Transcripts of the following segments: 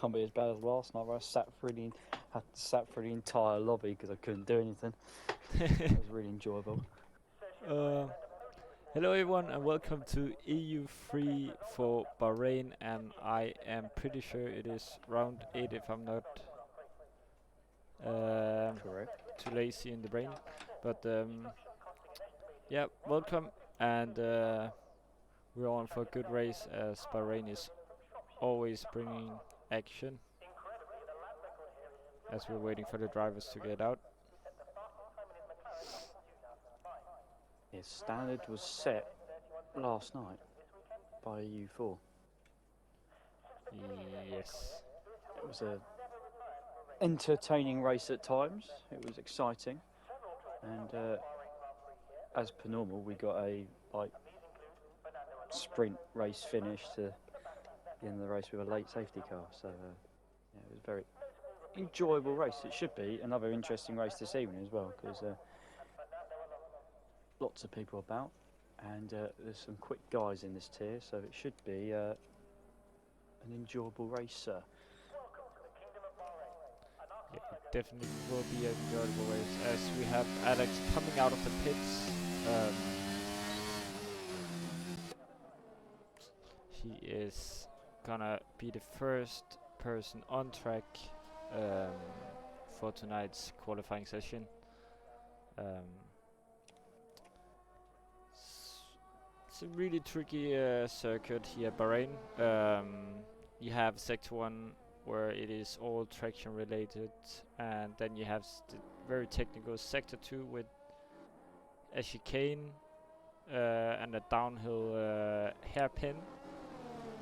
can't be as bad as last night where had to sat through the entire lobby because I couldn't do anything. It was really enjoyable. Uh, Hello everyone and welcome to EU3 for Bahrain, and I am pretty sure it is round 8 if I'm not Correct. too lazy in the brain. But yeah, welcome, and we're on for a good race as Bahrain is always bringing action as we're waiting for the drivers to get out. His standard was set last night by EU4. Yes. It was a entertaining race at times. It was exciting, and as per normal, we got a sprint race finish to the end of the race with a late safety car. So yeah, it was a very enjoyable race. It should be another interesting race this evening as well, because lots of people about, and there's some quick guys in this tier, so it should be an enjoyable race, sir. Yeah, it definitely will be an enjoyable race as we have Alex coming out of the pits. He is gonna be the first person on track for tonight's qualifying session. It's a really tricky circuit here at Bahrain. You have Sector 1 where it is all traction related, and then you have the very technical Sector 2 with a chicane and a downhill hairpin.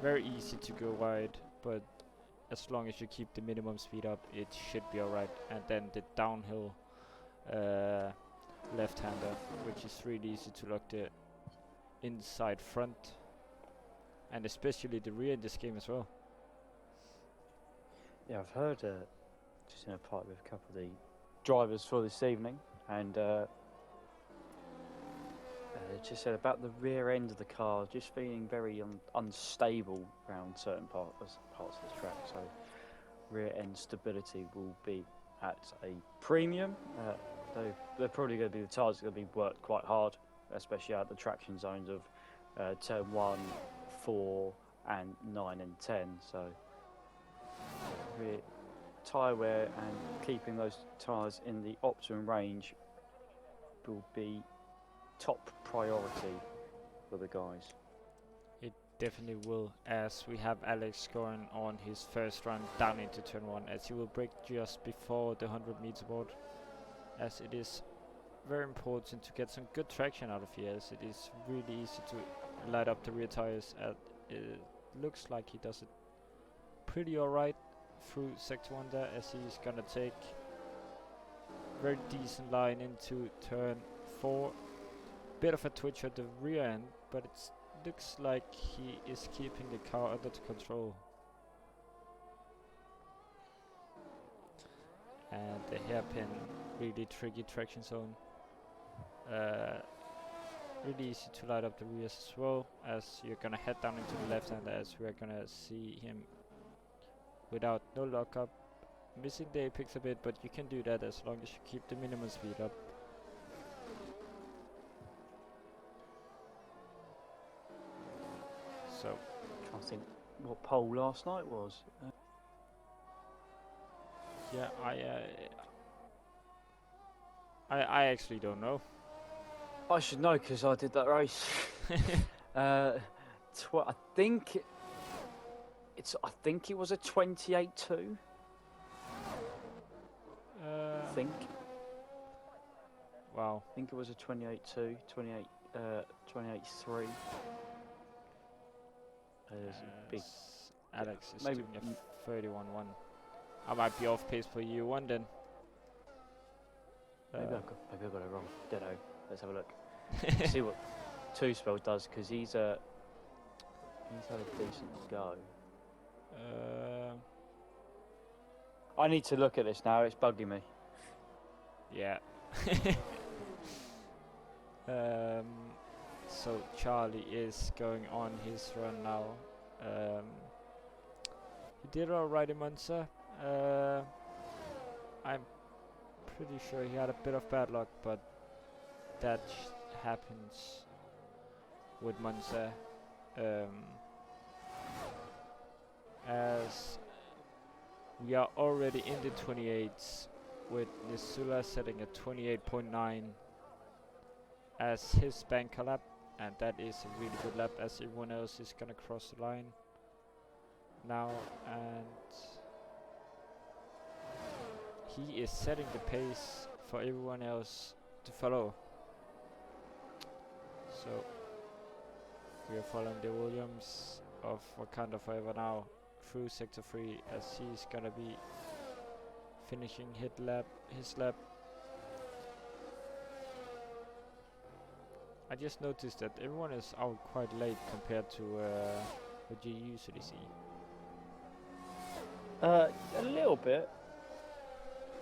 Very easy to go wide, but as long as you keep the minimum speed up, it should be alright. And then the downhill left-hander, which is really easy to lock the inside front, and especially the rear in this game as well. Yeah, I've heard, just in a part with a couple of the drivers for this evening, and just said about the rear end of the car just feeling very unstable around certain parts of the track. So rear end stability will be at a premium. Though they're probably going to be the tyres going to be worked quite hard, especially out the traction zones of turn 1, 4, and 9 and 10. So rear tyre wear and keeping those tyres in the optimum range will be top priority for the guys. It definitely will, as we have Alex going on his first run down into turn 1, as he will brake just before the 100-meter board, as it is very important to get some good traction out of here, as it is really easy to light up the rear tires. It looks like he does it pretty alright through sector 1 there, as he's gonna take very decent line into turn 4. Bit of a twitch at the rear end, but it looks like he is keeping the car under control. And the hairpin, really tricky traction zone. Really easy to light up the rears as well, as you're gonna head down into the left hand, as we're gonna see him without no lockup, missing the apex a bit, but you can do that as long as you keep the minimum speed up. So, I think what pole last night was. yeah, I actually don't know. I should know because I did that race. I think it was a 28-2. I think. Wow. I think it was a 28-2, 28-3. Big. Alex is maybe doing a 31-1. I might be off pace for U1 then. Maybe I've got it wrong. Don't know. Let's have a look. See what Two Spell does, because he's had a decent go. I need to look at this now. It's bugging me. Yeah. So Charlie is going on his run now. He did alright in Monza. I'm pretty sure he had a bit of bad luck, but that happens with Monza. As we are already in the 28s with Nisula setting at 28.9 as his banker lap, and that is a really good lap as everyone else is gonna cross the line now, and he is setting the pace for everyone else to follow. So we are following the Williams of Wakanda Forever now through sector 3 as he's gonna be finishing his lap. I just noticed that everyone is out quite late compared to what you usually see. A little bit.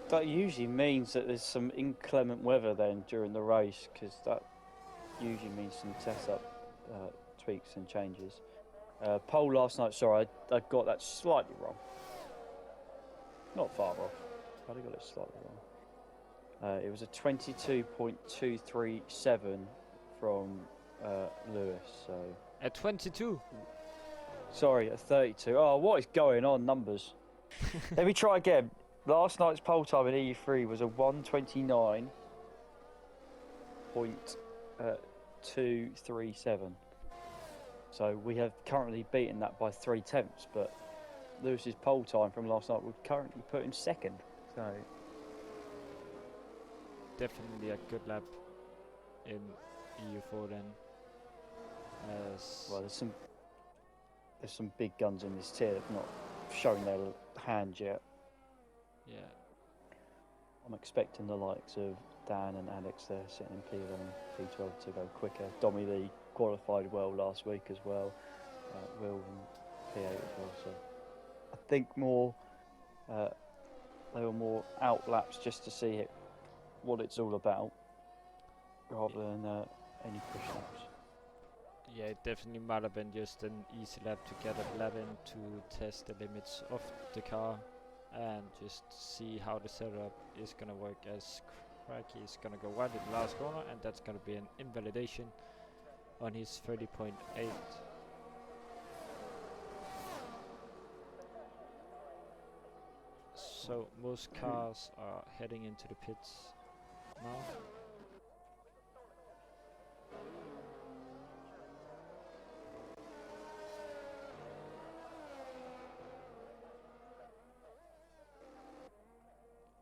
That usually means that there's some inclement weather then during the race, because that usually means some setup tweaks and changes. Pole last night, sorry, I got that slightly wrong. Not far off, but I got it slightly wrong. It was a 22.237 from Lewis. So At 22? Sorry, at 32. Oh, what is going on, numbers? Let me try again. Last night's pole time in EU3 was a 129.237. So we have currently beaten that by 3/10, but Lewis's pole time from last night would currently put him second. So Definitely a good lap in EU4 then. well, there's some big guns in this tier that have not shown their hand yet. Yeah. I'm expecting the likes of Dan and Alex there sitting in P11, P12 to go quicker. Dommy Lee qualified well last week as well. Will and P8 as well. So I think they were more out laps just to see what it's all about, rather than any push laps. Yeah, it definitely might have been just an easy lap to get a lap in to test the limits of the car and just see how the setup is gonna work, as Cracky is gonna go wide in the last corner, and that's gonna be an invalidation on his 30.8. So most cars are heading into the pits now.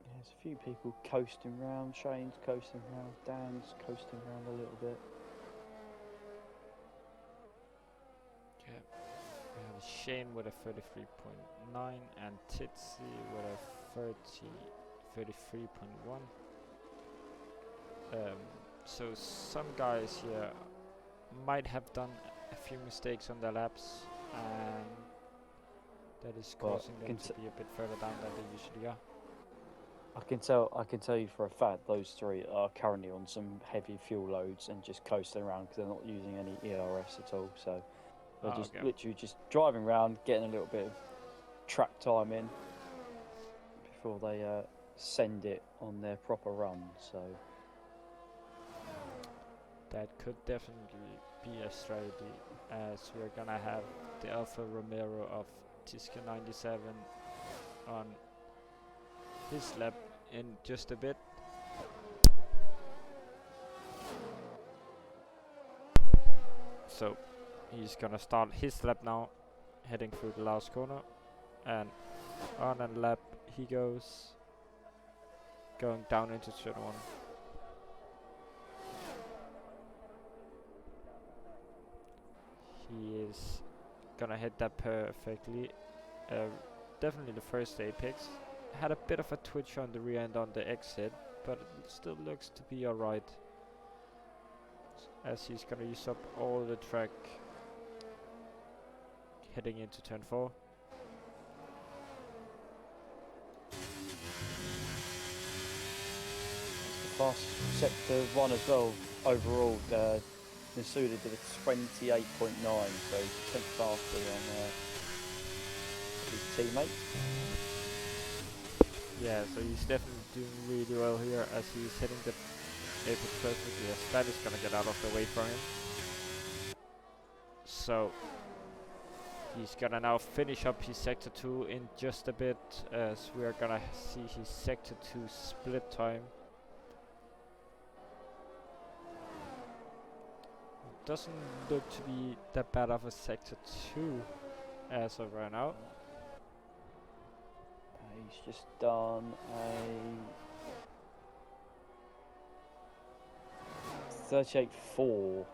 There's a few people coasting round. Shane's coasting round. Dan's coasting round a little bit. Yeah. We have Shane with a 33.9 and Titsy with a 33.1. So some guys here might have done a few mistakes on their laps, and that is causing them to be a bit further down than they usually are. I can tell you for a fact those three are currently on some heavy fuel loads and just coasting around because they're not using any ERS at all. So they're literally just driving around, getting a little bit of track time in before they send it on their proper run. So that could definitely be a strategy, as we're gonna have the Alfa Romero of Tiska 97 on his lap in just a bit. So he's gonna start his lap now, heading through the last corner, and on a lap he goes, going down into turn 1. He is gonna hit that perfectly. Definitely the first apex. Had a bit of a twitch on the rear end on the exit, but it still looks to be alright, as he's gonna use up all the track heading into turn 4. fast sector 1 as well overall. Nasuda did a 28.9, so 10 faster than his teammate. Yeah, so he's definitely doing really well here as he's hitting the apex perfectly. Yes, that is gonna get out of the way for him. So he's gonna now finish up his sector 2 in just a bit, as we are gonna see his sector 2 split time. Doesn't look to be that bad of a sector 2 as of right now. He's just done a 38.4,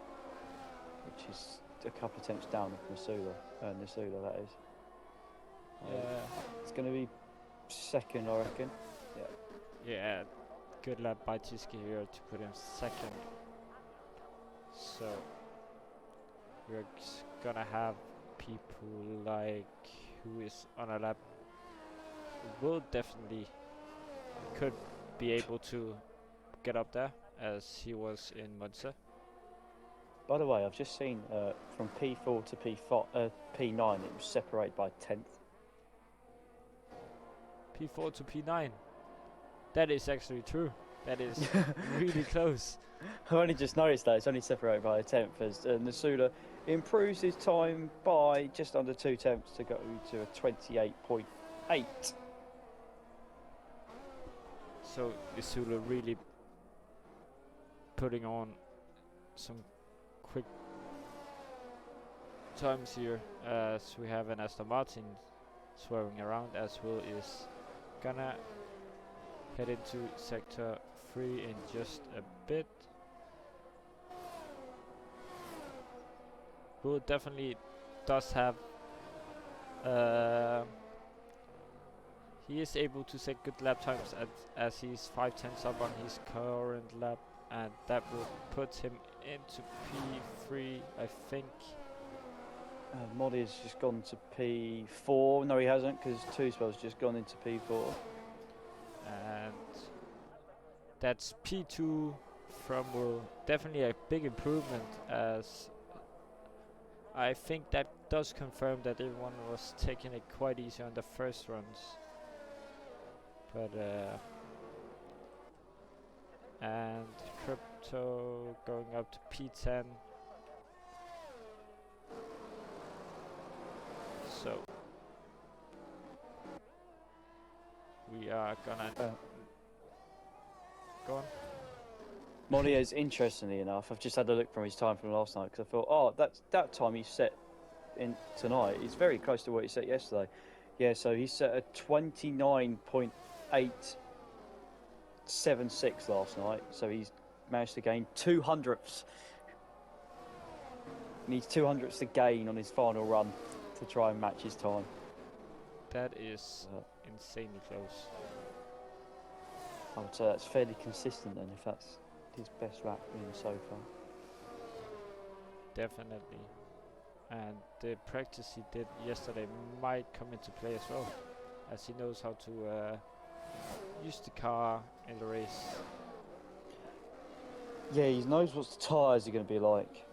which is a couple attempts down from Nisula, that is. Yeah. It's going to be second, I reckon. Yeah, good lad by Tiski here to put him second. So we're gonna have people like who is on a lap will definitely could be able to get up there as he was in Monza. By the way, I've just seen from P4 to P9, it was separated by 10th. P4 to P9. That is actually true. That is really close. I only just noticed that it's only separated by a 10th as Nisula improves his time by just under 2 tenths to go to a 28.8. So Isula really putting on some quick times here as we have an Aston Martin swerving around, as Will is gonna head into sector 3 in just a bit. Will definitely does have he is able to set good lap times as he's 5 tenths up on his current lap, and that will put him into P3, I think. Moddy has just gone to P4. No, he hasn't, because Two-Spell's just gone into P4. And that's P2 from Will. Definitely a big improvement, as I think that does confirm that everyone was taking it quite easy on the first runs. But and Crypto going up to P10. So we are gonna go on. Moddy is, interestingly enough, I've just had a look from his time from last night, because I thought, oh, that time he set in tonight is very close to what he set yesterday. Yeah, so he set a 29.876 last night, so he's managed to gain 200ths. Needs 200ths to gain on his final run to try and match his time. That is insanely close. I would say that's fairly consistent then, if that's his best lap so far. Definitely. And the practice he did yesterday might come into play as well, as he knows how to use the car in the race. Yeah, he knows what the tyres are going to be like.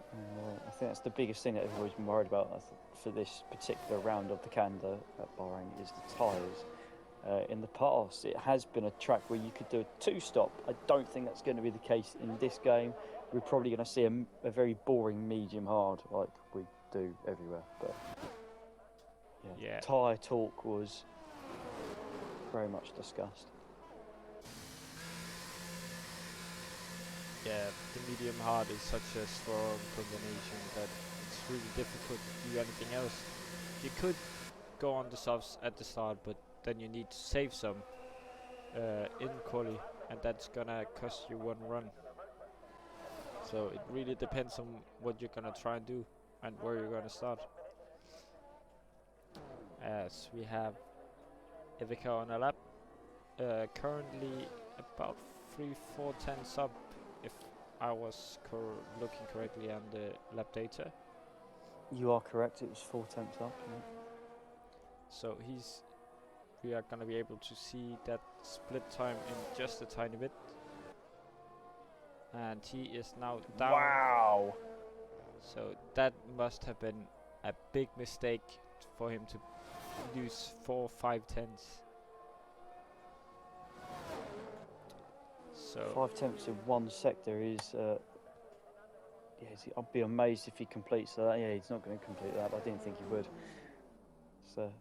I think that's the biggest thing that everybody's been worried about for this particular round of the Canada at Bahrain is the tyres. In the past, it has been a track where you could do a two-stop. I don't think that's going to be the case in this game. We're probably going to see a very boring medium-hard like we do everywhere. But yeah, tyre talk was very much discussed. Yeah, the medium hard is such a strong combination that it's really difficult to do anything else. You could go on the softs at the start, but then you need to save some in quali, and that's gonna cost you one run. So it really depends on what you're gonna try and do and where you're gonna start. As we have Ivica on a lap, currently about 3-4 tenths up, if I was looking correctly on the lap data. You are correct, it was 4 tenths up. Yeah. So we are gonna be able to see that split time in just a tiny bit. And he is now down. Wow! So that must have been a big mistake for him to lose 4-5 tenths. So 5 tenths in one sector is. I'd be amazed if he completes that. Yeah, he's not going to complete that. I didn't think he would. So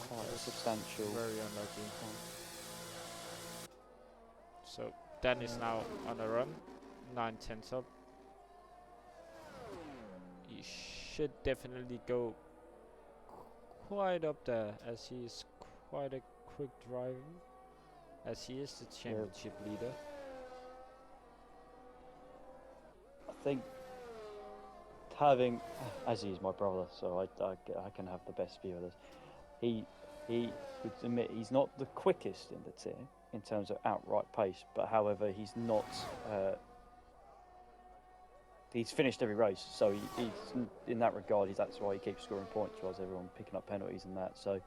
quite a substantial. very unlucky. So Dan is now on a run, 9 tenths up. He should definitely go quite up there, as he is quite a quick driver, as he is the championship leader. I think having, as he is my brother, so I can have the best view of this. He would admit he's not the quickest in the tier in terms of outright pace, but however he's not. He's finished every race, so he's in that regard. That's why he keeps scoring points, whilst everyone picking up penalties and that. So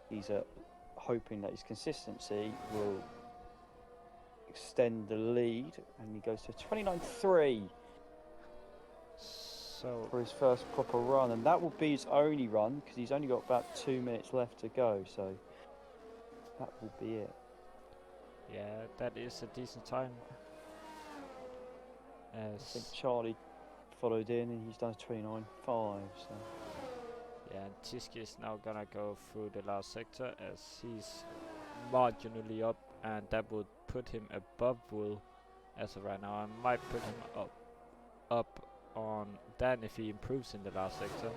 he's hoping that his consistency will extend the lead, and he goes to 29.3 So for his first proper run, and that will be his only run because he's only got about 2 minutes left to go. So that will be it. yeah, that is a decent time. I think Charlie followed in, and he's done 29.5. So Yeah, and Tiski is now gonna go through the last sector as he's marginally up, and that would put him above Will as of right now. I might put him up on Dan if he improves in the last sector,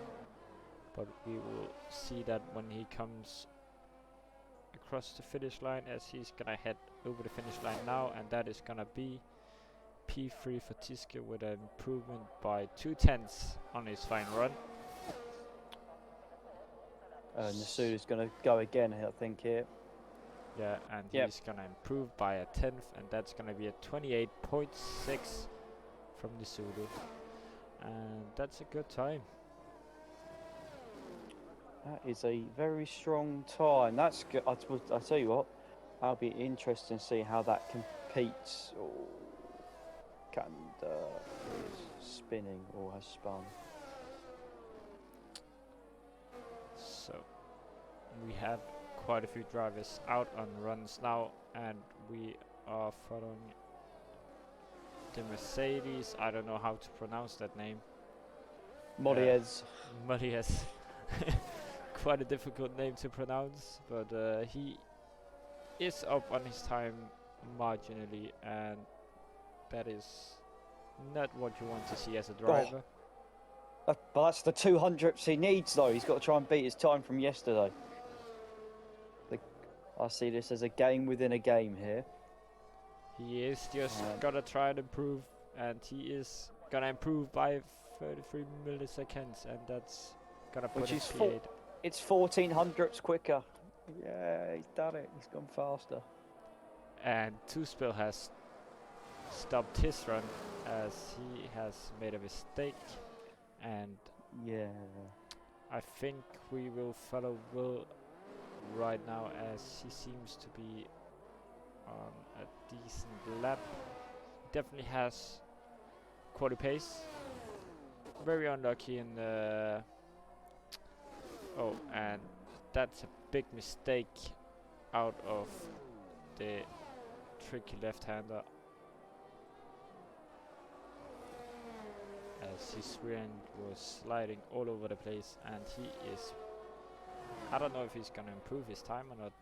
but we will see that when he comes across the finish line, as he's gonna head over the finish line now, and that is gonna be P3 for Tiske with an improvement by 2 tenths on his fine run. Nasuda's going to go again, I think, here. Yeah, and he's gonna improve by a 10th, and that's gonna be a 28.6 from Nasuda, and that's a good time. That is a very strong time. That's good. I tell you what, that'll be interesting to see how that competes. Oh, Kanda is spinning or has spun. So we have quite a few drivers out on runs now, and we are following the Mercedes. I don't know how to pronounce that name. Moliez. Moliez. Quite a difficult name to pronounce, but he is up on his time marginally, and that is not what you want to see as a driver. But that's the 200ths he needs, though. He's got to try and beat his time from yesterday. I see this as a game within a game here. He is just gonna try and improve, and he is gonna improve by 33 milliseconds, and that's gonna put him P8. It's 1400ths quicker. Yeah, he's done it. He's gone faster. And Tuspil has stopped his run as he has made a mistake, and yeah, I think we will follow Will right now, as he seems to be on a decent lap. Definitely has quality pace. Very unlucky in the... Oh, and that's a big mistake out of the tricky left-hander, as his rear end was sliding all over the place, and he is... I don't know if he's gonna improve his time or not.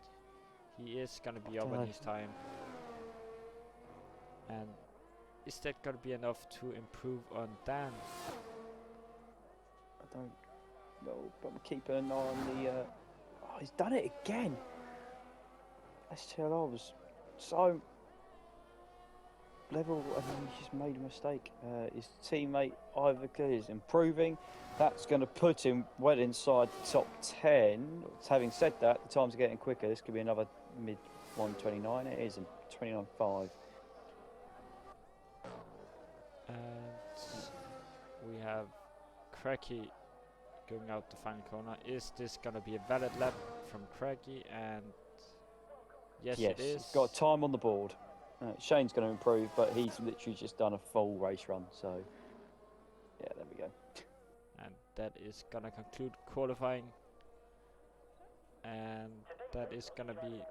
He is gonna be up on his time. And is that gonna be enough to improve on Dan? I don't know, but I'm keeping an eye on the... Oh, he's done it again! STLR was so level, and then he just made a mistake. His teammate Ivica is improving. That's going to put him well inside the top 10. Having said that, the times are getting quicker. This could be another mid 129. It is, 29.5. And we have Cracky going out the final corner. Is this going to be a valid lap from Cracky? And yes, it is. He's got time on the board. Shane's going to improve, but he's literally just done a full race run. So, yeah, there we go. And that is going to conclude qualifying. and that is gonna be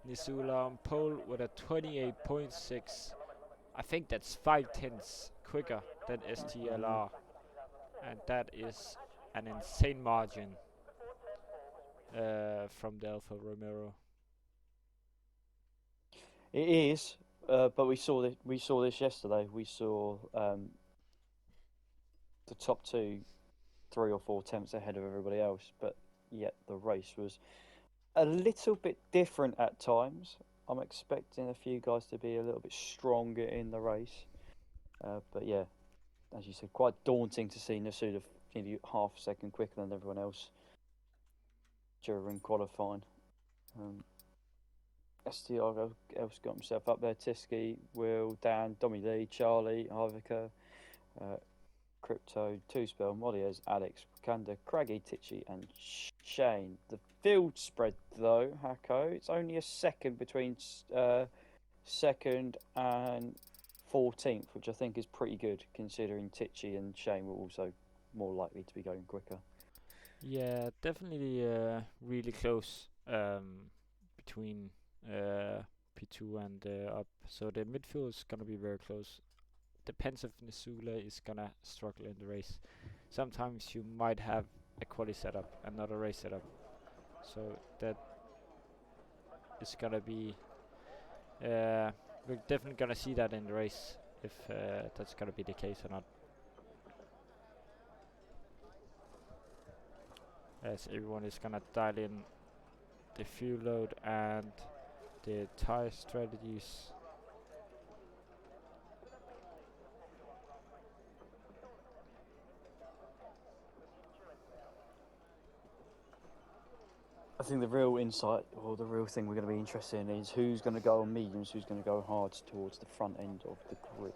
Nisula on pole with a 28.6. I think that's 5/10 quicker than STLR, and that is an insane margin from the Alfa Romero. It is, but we saw this yesterday. We saw the top 2, 3 or 4 tenths ahead of everybody else, but yet the race was a little bit different at times. I'm expecting a few guys to be a little bit stronger in the race, but yeah, as you said, quite daunting to see Nasuda nearly half a second quicker than everyone else during qualifying. STR else got himself up there. Tiski, Will, Dan, Dommy Lee, Charlie, Ivica, Crypto, Two Spell, Moliez, Alex, Wakanda, Craggy, Titchy, and Shane. The field spread though, Hako, it's only a second between second and 14th, which I think is pretty good considering Titchy and Shane were also more likely to be going quicker. Yeah, definitely really close between P2 and up. So the midfield is gonna be very close. Depends if Nisula is gonna struggle in the race. Sometimes you might have a quali setup and not a race setup. So that is gonna be we're definitely gonna see that in the race if that's gonna be the case or not. As everyone is gonna dial in the fuel load and the tire strategies. I think the real insight, or the real thing we're going to be interested in, is who's going to go on mediums, who's going to go hards towards the front end of the grid.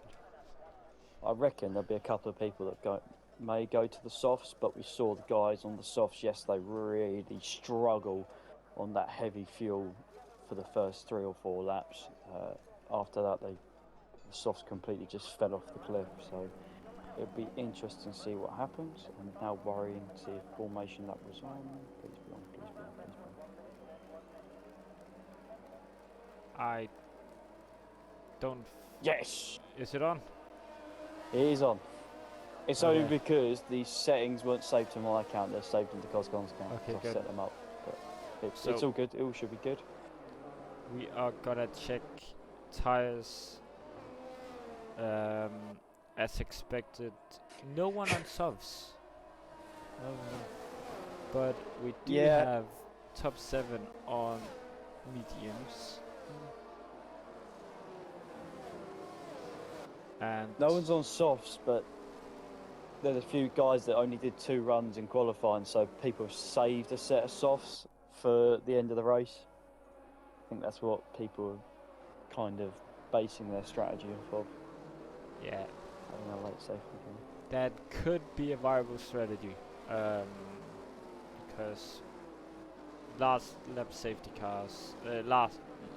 I reckon there'll be a couple of people that may go to the softs, but we saw the guys on the softs yesterday really struggle on that heavy fuel for the first 3 or 4 laps. After that, the softs completely just fell off the cliff. So it'll be interesting to see what happens. And now worrying to see if formation lap was on. Please be on, please be on, please be on. I don't. Yes! Is it on? It is on. It's only because these settings weren't saved to my account, they're saved into Coscon's account. Okay, so good. I set them up. But it's all good, it all should be good. We are gonna check tires as expected. No one on softs. But we do have top 7 on mediums. And no one's on softs, but there's a few guys that only did 2 runs in qualifying, so people have saved a set of softs for the end of the race. I think that's what people are kind of basing their strategy off of. Yeah. Having a late safety car. That could be a viable strategy, because last lap safety cars,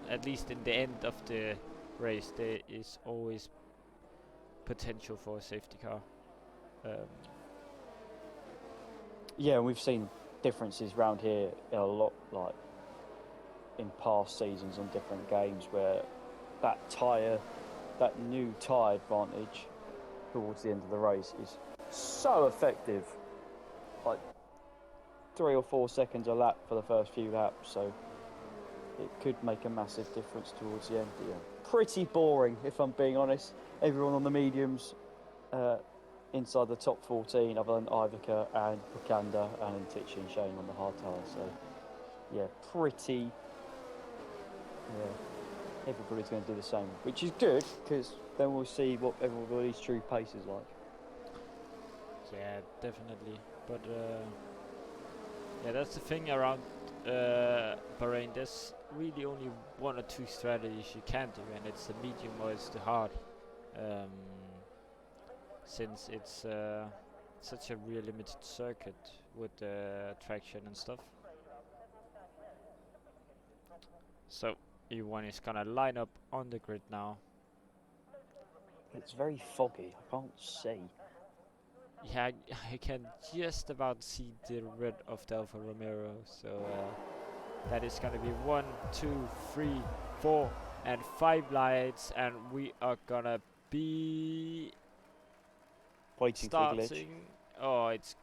at least in the end of the race, there is always potential for a safety car. Yeah, and we've seen differences around here a lot, like in past seasons on different games, where that new tyre advantage towards the end of the race is so effective, like 3 or 4 seconds a lap for the first few laps, so it could make a massive difference towards the end. But yeah, pretty boring, if I'm being honest. Everyone on the mediums inside the top 14, other than Ivica and Wakanda and Titchy and Shane on the hard tyres. So yeah, pretty. Yeah, everybody's going to do the same, which is good because then we'll see what everybody's true pace is like. Yeah, definitely. But yeah, that's the thing around Bahrain. There's really only 1 or 2 strategies you can do, and it's the medium or it's the hard. Since it's such a real limited circuit with traction and stuff. So E1 is gonna line up on the grid now. It's very foggy, I can't see. Yeah, I can just about see the red of the Alfa Romero. So that is gonna be 1, 2, 3, 4, and 5 lights, and we are gonna be Waiting for the glitch. starting. Oh, it's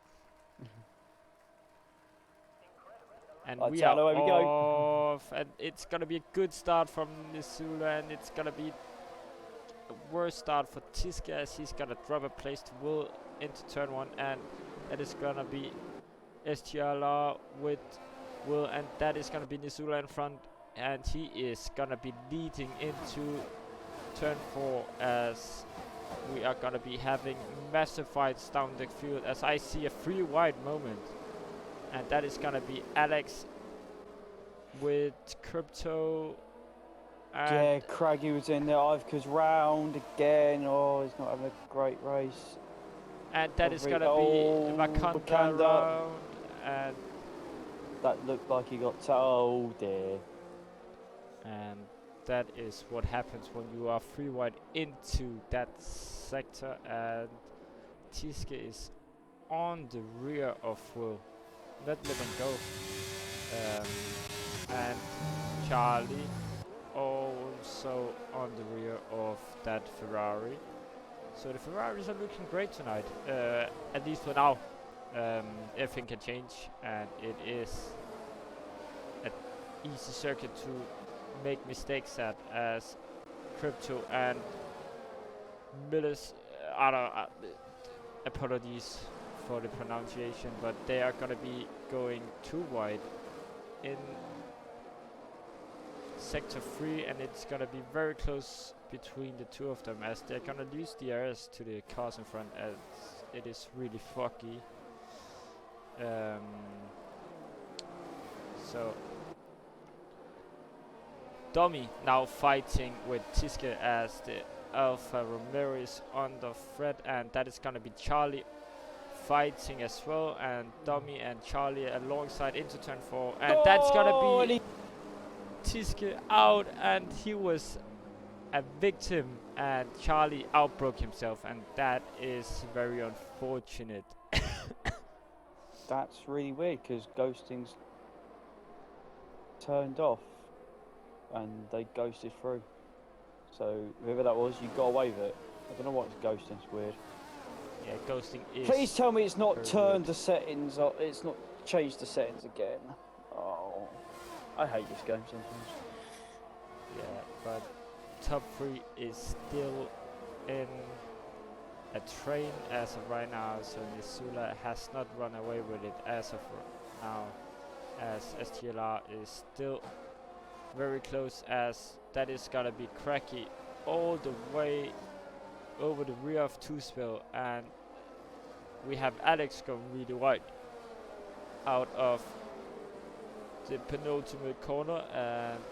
and That's we how are the way we go. off, and it's gonna be a good start from Nisula, and it's gonna be a worse start for Tiska as he's gonna drop a place to Will into turn 1, and that is gonna be STLR with Will, and that is gonna be Nisula in front, and he is gonna be leading into turn 4 as we are gonna be having massive fights down the field as I see a 3 wide moment, and that is gonna be Alex with Crypto and Yeah, Craggy was in there. Ivka's round again. Oh, he's not having a great race. that is gonna Oh, be Wakanda Wakanda. round, and That looked like he got oh dear. and that is what happens when you are 3 wide into that sector, and Tiske is on the rear of Will, not letting go. And Charlie also on the rear of that Ferrari. So the Ferraris are looking great tonight, at least for now. Everything can change, and it is an easy circuit to make mistakes at, as Crypto and Millis, apologies for the pronunciation, but they are gonna be going too wide in sector 3, and it's gonna be very close between the two of them as they're gonna lose the areas to the cars in front as it is really foggy. So Dummy now fighting with Tiske as the Alfa Romero is under threat, and that is gonna be Charlie fighting as well, and Dummy and Charlie alongside into turn 4, and that's gonna be Tiske out, and he was a victim, and Charlie outbroke himself, and that is very unfortunate. That's really weird because ghosting's turned off and they ghosted through. So whoever that was, you got away with it. I don't know what it's ghosting. It's weird. Yeah, ghosting is. Please tell me it's not turned weird. the settings. It's not changed the settings again. Oh, I hate this game sometimes. Yeah, but top 3 is still in a train as of right now, so Nisula has not run away with it as of now, as STLR is still very close, as that is gonna be Cracky all the way over the rear of 2-Spell, and we have Alex going really wide out of the penultimate corner, and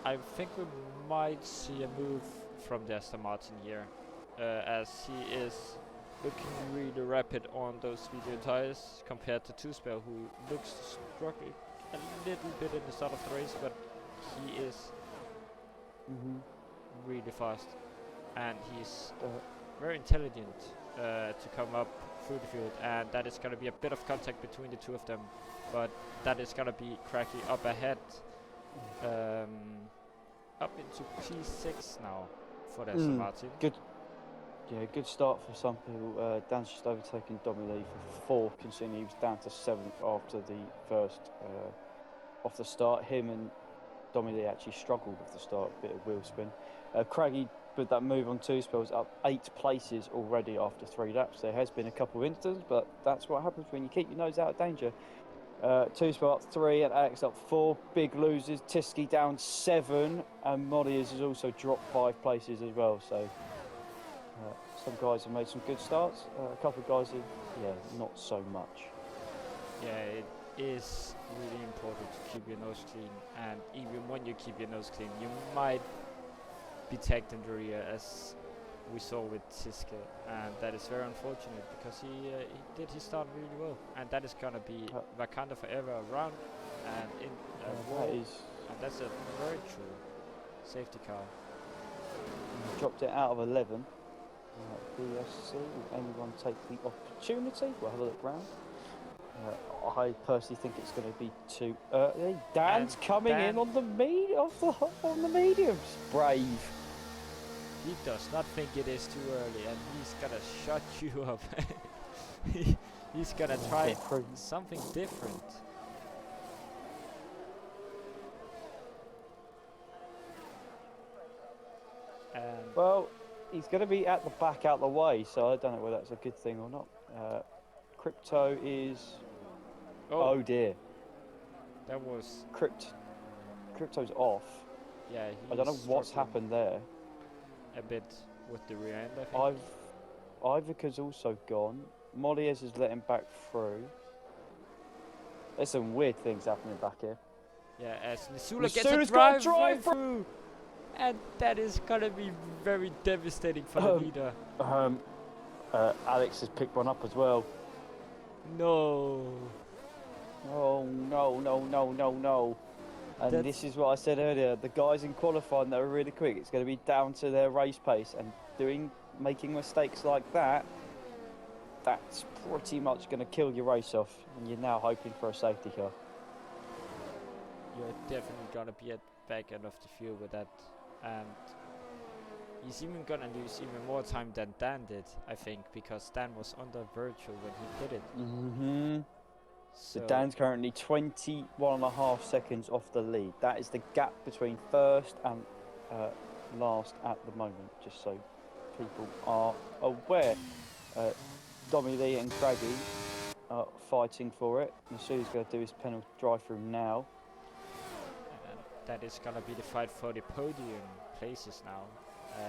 I think we might see a move from the Aston Martin here, as he is looking really rapid on those medium tires compared to 2-Spell, who looks struggling a little bit in the start of the race, but he is really fast, and he's very intelligent to come up through the field, and that is going to be a bit of contact between the two of them, but that is going to be Cracky up ahead, up into P6 now for the Aston Martin. Good. Yeah, good start for some people. Dan's just overtaken Dominique for 4th, considering he was down to 7th after the first off the start. Him and Dominique actually struggled with the start, bit of wheel spin. Craggy with that move on 2-Spells up 8 places already after 3 laps. There has been a couple of incidents, but that's what happens when you keep your nose out of danger. 2-Spell up 3 and Alex up 4. Big losers. Tiski down 7, and Molliers has also dropped 5 places as well. So some guys have made some good starts. A couple of guys have, not so much. Yeah, it is really important to keep your nose clean, and even when you keep your nose clean, you might be tagged in the rear, as we saw with Tiske, and that is very unfortunate because he did his start really well, and that is gonna be Wakanda forever around and in wall, and that's a very true safety car. Dropped it out of 11. BSC, will anyone take the opportunity? We'll have a look round. I personally think it's going to be too early. Dan's And coming in on the on the mediums. Brave. He does not think it is too early, and he's gonna shut you up. He's gonna try something different. And well, he's going to be at the back, out the way, so I don't know whether that's a good thing or not. Crypto is. Oh dear. That was. Crypto's off. Yeah, I don't know what's happened there. A bit with the rear end, I think. Ivica's also gone. Mollies has let him back through. There's some weird things happening back here. Yeah, as Nisula gets a drive through, and that is gonna be very devastating for the leader. Alex has picked one up as well. No. Oh no. And this is what I said earlier, the guys in qualifying that are really quick, it's going to be down to their race pace, and making mistakes like that, that's pretty much going to kill your race off, and you're now hoping for a safety car. You're definitely going to be at the back end of the field with that, and he's even going to lose even more time than Dan did, I think, because Dan was under virtual when he did it. Mm-hmm. So Dan's currently 21.5 seconds off the lead. That is the gap between first and last at the moment, just so people are aware. Dommy Lee and Craggy are fighting for it. Masuda's going to do his penalty drive-through now. And that is going to be the fight for the podium places now,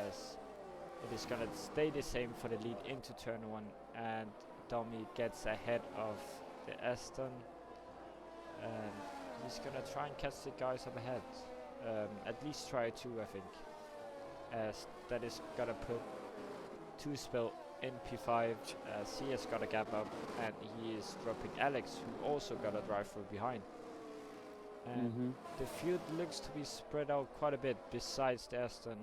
as it is going to stay the same for the lead into turn 1, and Dommy gets ahead of the Aston, and he's gonna try and catch the guys up ahead. At least try to, I think, as that is gonna put 2-Spill in P5, as he has got a gap up, and he is dropping Alex, who also got a drive through behind. And the field looks to be spread out quite a bit, besides the Aston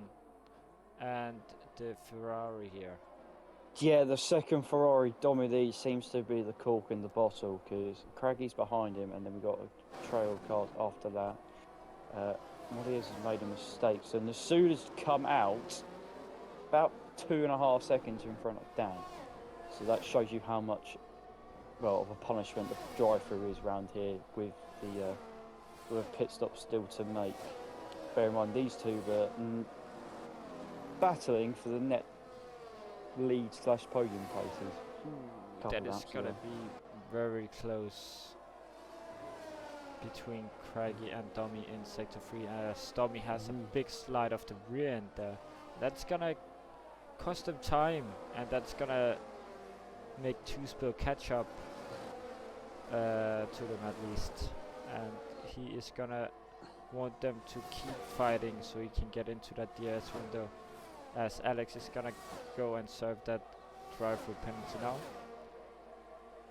and the Ferrari here. Yeah, the second Ferrari, Dominique, seems to be the cork in the bottle, because Craggy's behind him, and then we've got a trail car after that. Modias has made a mistake, so Nasuda's come out about 2.5 seconds in front of Dan. So that shows you how much, well, of a punishment the drive-through is around here with a pit stop still to make. Bear in mind, these two were battling for the net lead / podium places. That is gonna be very close between Craggy and Dommy in sector 3, as Dommy has a big slide off the rear end there. That's gonna cost him time, and that's gonna make 2-Spill catch up to them at least, and he is gonna want them to keep fighting so he can get into that DRS window, as Alex is gonna go and serve that drive-through penalty now.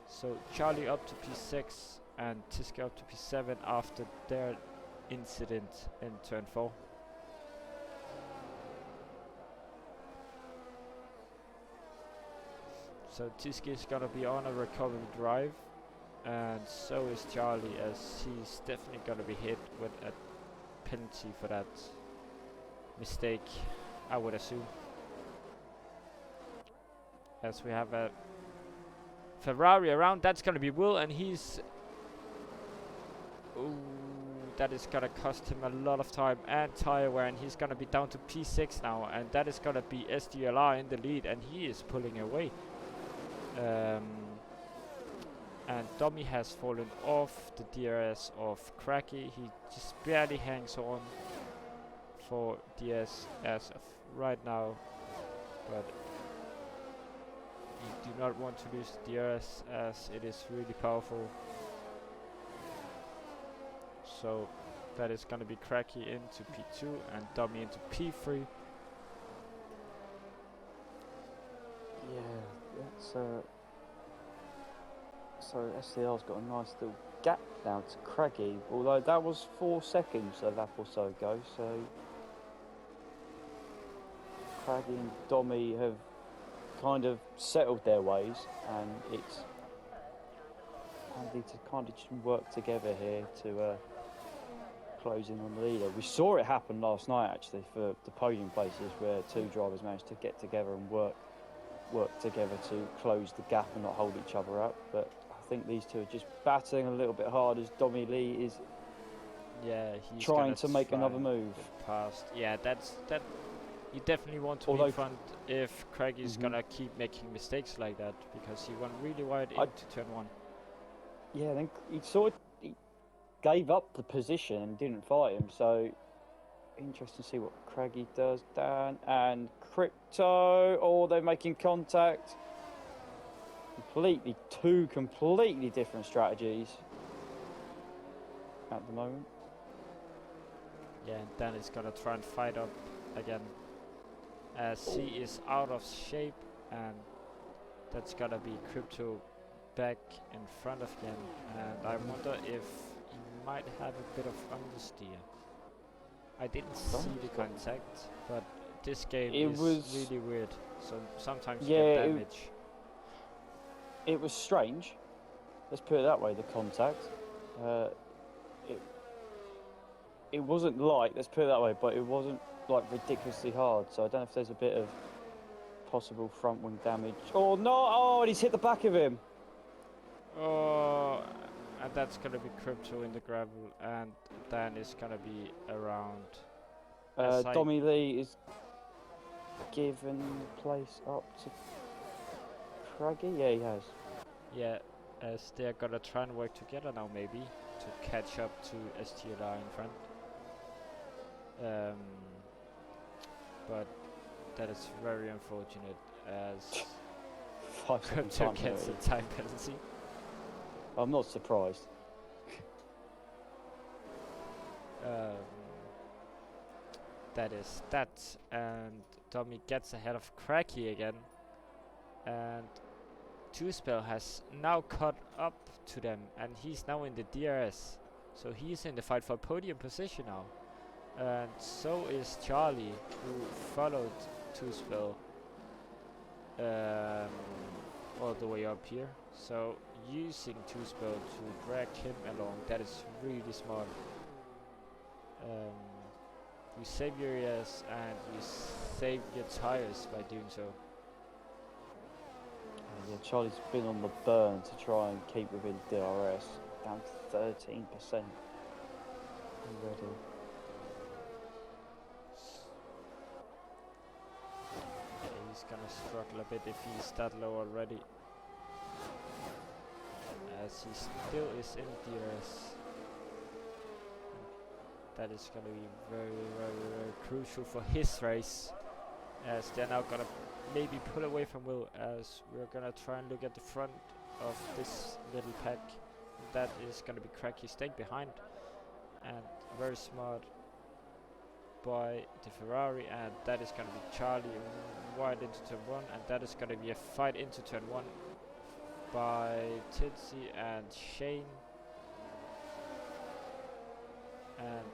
So Charlie up to P6 and Tiska up to P7 after their incident in turn 4. So Tiska is gonna be on a recovery drive, and so is Charlie, as he's definitely gonna be hit with a penalty for that mistake, I would assume. As we have a Ferrari around, that's gonna be Will, and he's... Ooh, that is gonna cost him a lot of time and tire wear, and he's gonna be down to P6 now, and that is gonna be SDLR in the lead, and he is pulling away. And Dommy has fallen off the DRS of Cracky. He just barely hangs on for DS as of right now, but you do not want to lose the DRS, as it is really powerful. So that is going to be Cracky into P2 and Dommy into P3. Yeah, that's so SDR's got a nice little gap now to Craggy, although that was 4 seconds a lap or so ago, so Craggy and Dommy have kind of settled their ways, and it's handy to kind of just work together here to close in on the leader. We saw it happen last night actually for the podium places, where two drivers managed to get together and work together to close the gap and not hold each other up. But I think these two are just battling a little bit hard as Dommy Lee is he's trying to make another move. Past. Yeah, that. You definitely want to be in front if Craig is gonna keep making mistakes like that, because he went really wide into turn 1. Yeah, then he gave up the position and didn't fight him, so interesting to see what Craigie does. Dan and Crypto, oh, they're making contact. Two completely different strategies at the moment. Yeah, and Dan is gonna try and fight up again, as he is out of shape, and that's gonna be Crypto back in front of him, and I wonder if he might have a bit of understeer. I didn't see the contact, but this game is really weird, so sometimes you get damage. It was strange, let's put it that way, the contact. It wasn't light, let's put it that way, but it wasn't like ridiculously hard, so I don't know if there's a bit of possible front wing damage. Oh no, oh, and he's hit the back of him. Oh, and that's gonna be Crypto in the gravel, and Dan is gonna be around. Dommy Lee is given place up to Craigie. Yeah, he has. Yeah, as they're gonna try and work together now, maybe to catch up to STLR in front. But that is very unfortunate, as Crypto gets a time penalty. I'm not surprised. That is that, and Tommy gets ahead of Cracky again, and Two-Spell has now caught up to them, and he's now in the DRS, so he's in the fight for podium position now, and so is Charlie, who followed Two-Spell all the way up here, so using Two-Spell to drag him along, that is really smart. You save your ES and you save your tires by doing so. Yeah, Charlie's been on the burn to try and keep within DRS, down to 13% already. Yeah, he's gonna struggle a bit if he's that low already, as he still is in DRS. That is going to be very, very, very crucial for his race, as they're now going to maybe pull away from Will, as we're going to try and look at the front of this little pack. That is going to be Cracky staying behind, and very smart by the Ferrari, and that is going to be Charlie wide into turn 1, and that is going to be a fight into turn 1 by Titsy and Shane. And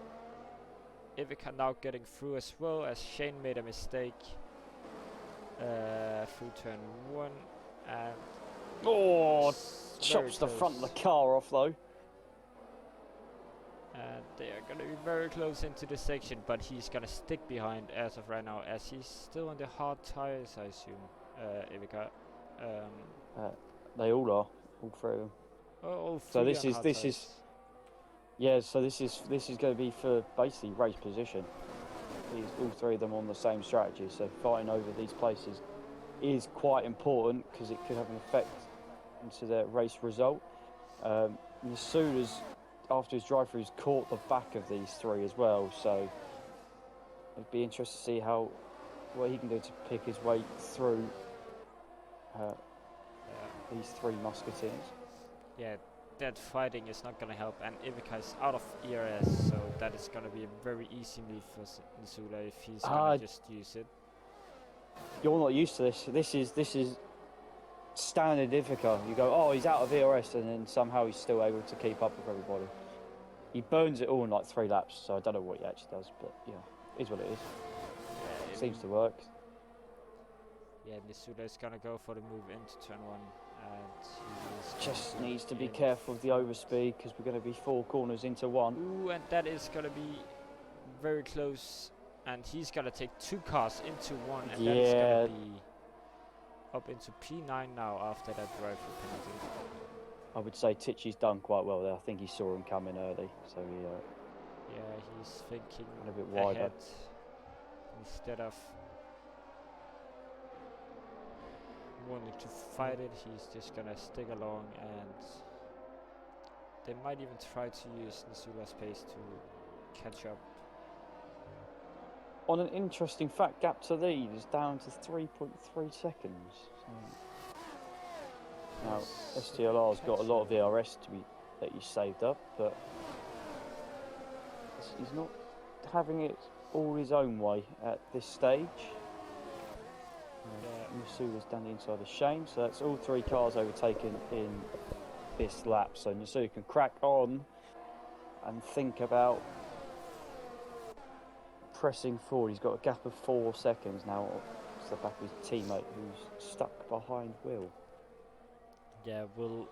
Ivica now getting through as well, as Shane made a mistake through turn 1, and chops the front of the car off though. And they are going to be very close into the section, but he's going to stick behind as of right now, as he's still on the hard tires, I assume, Ivica. They all are, all three of them. All so three this is yeah, so this is going to be for basically race position. All three of them on the same strategy, so fighting over these places is quite important, because it could have an effect into their race result. Yasuda's, after his drive-through, caught the back of these three as well, so it'd be interesting to see what he can do to pick his way through these three musketeers. Yeah, that fighting is not going to help, and Ivica is out of ERS, so that is going to be a very easy move for Nisula if he's going to just use it. You're not used to this. This is standard Ivica. You go, oh, he's out of ERS, and then somehow he's still able to keep up with everybody. He burns it all in like 3 laps, so I don't know what he actually does, but yeah, it is what it is. Yeah, Seems to work. Yeah, Nisula is gonna go for the move into turn 1, and he is Just gonna needs to be be in careful of the front. overspeed because we're going to be 4 corners into 1. Ooh, and that is gonna be very close, and he's gonna take 2 cars into 1, and that is gonna Yeah, be up into P9 now after that drive-through penalty. I would say Tichy's done quite well there. I think he saw him coming early, so he Yeah, he's thinking went a bit wider. ahead instead of wanting to fight it. He's just gonna stick along, and they might even try to use Nisula's pace to catch up. On an interesting fact, gap to lead is down to 3.3 seconds. So now, STLR's got a lot of ERS that he's saved up, but he's not having it all his own way at this stage. Nisula's down the inside of Shane, so that's all 3 cars overtaken in this lap. So Nisula can crack on and think about pressing forward. He's got a gap of 4 seconds now to the back of his teammate who's stuck behind Will. Yeah, Will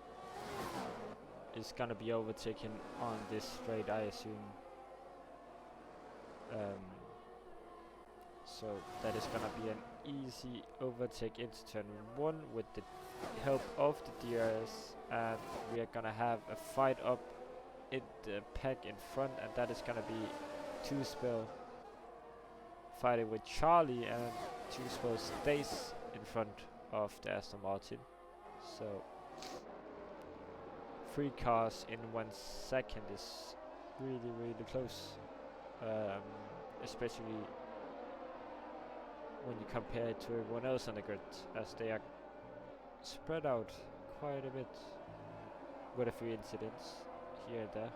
is gonna be overtaken on this straight, I assume. So that is gonna be an easy overtake into turn 1 with the help of the DRS, and we are gonna have a fight up in the pack in front, and that is gonna be Two-Spell fighting with Charlie, and Two-Spell stays in front of the Aston Martin. So 3 cars in 1 second is really close, especially when you compare it to everyone else on the grid, as they are spread out quite a bit with a few incidents here and there.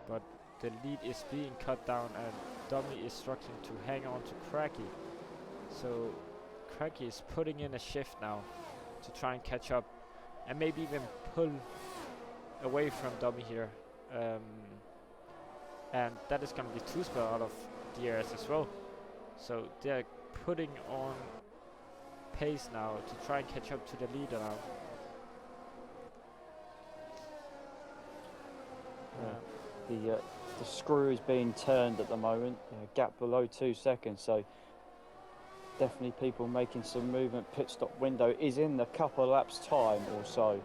But the lead is being cut down, and Dummy is struggling to hang on to Cracky. So Cracky is putting in a shift now to try and catch up, and maybe even pull away from Dummy here. And that is going to be Two-Spell out of DRS as well. So they're putting on pace now to try and catch up to the leader now. The screw is being turned at the moment. Gap below 2 seconds, so definitely people making some movement. Pit stop window is in a couple of laps time or so.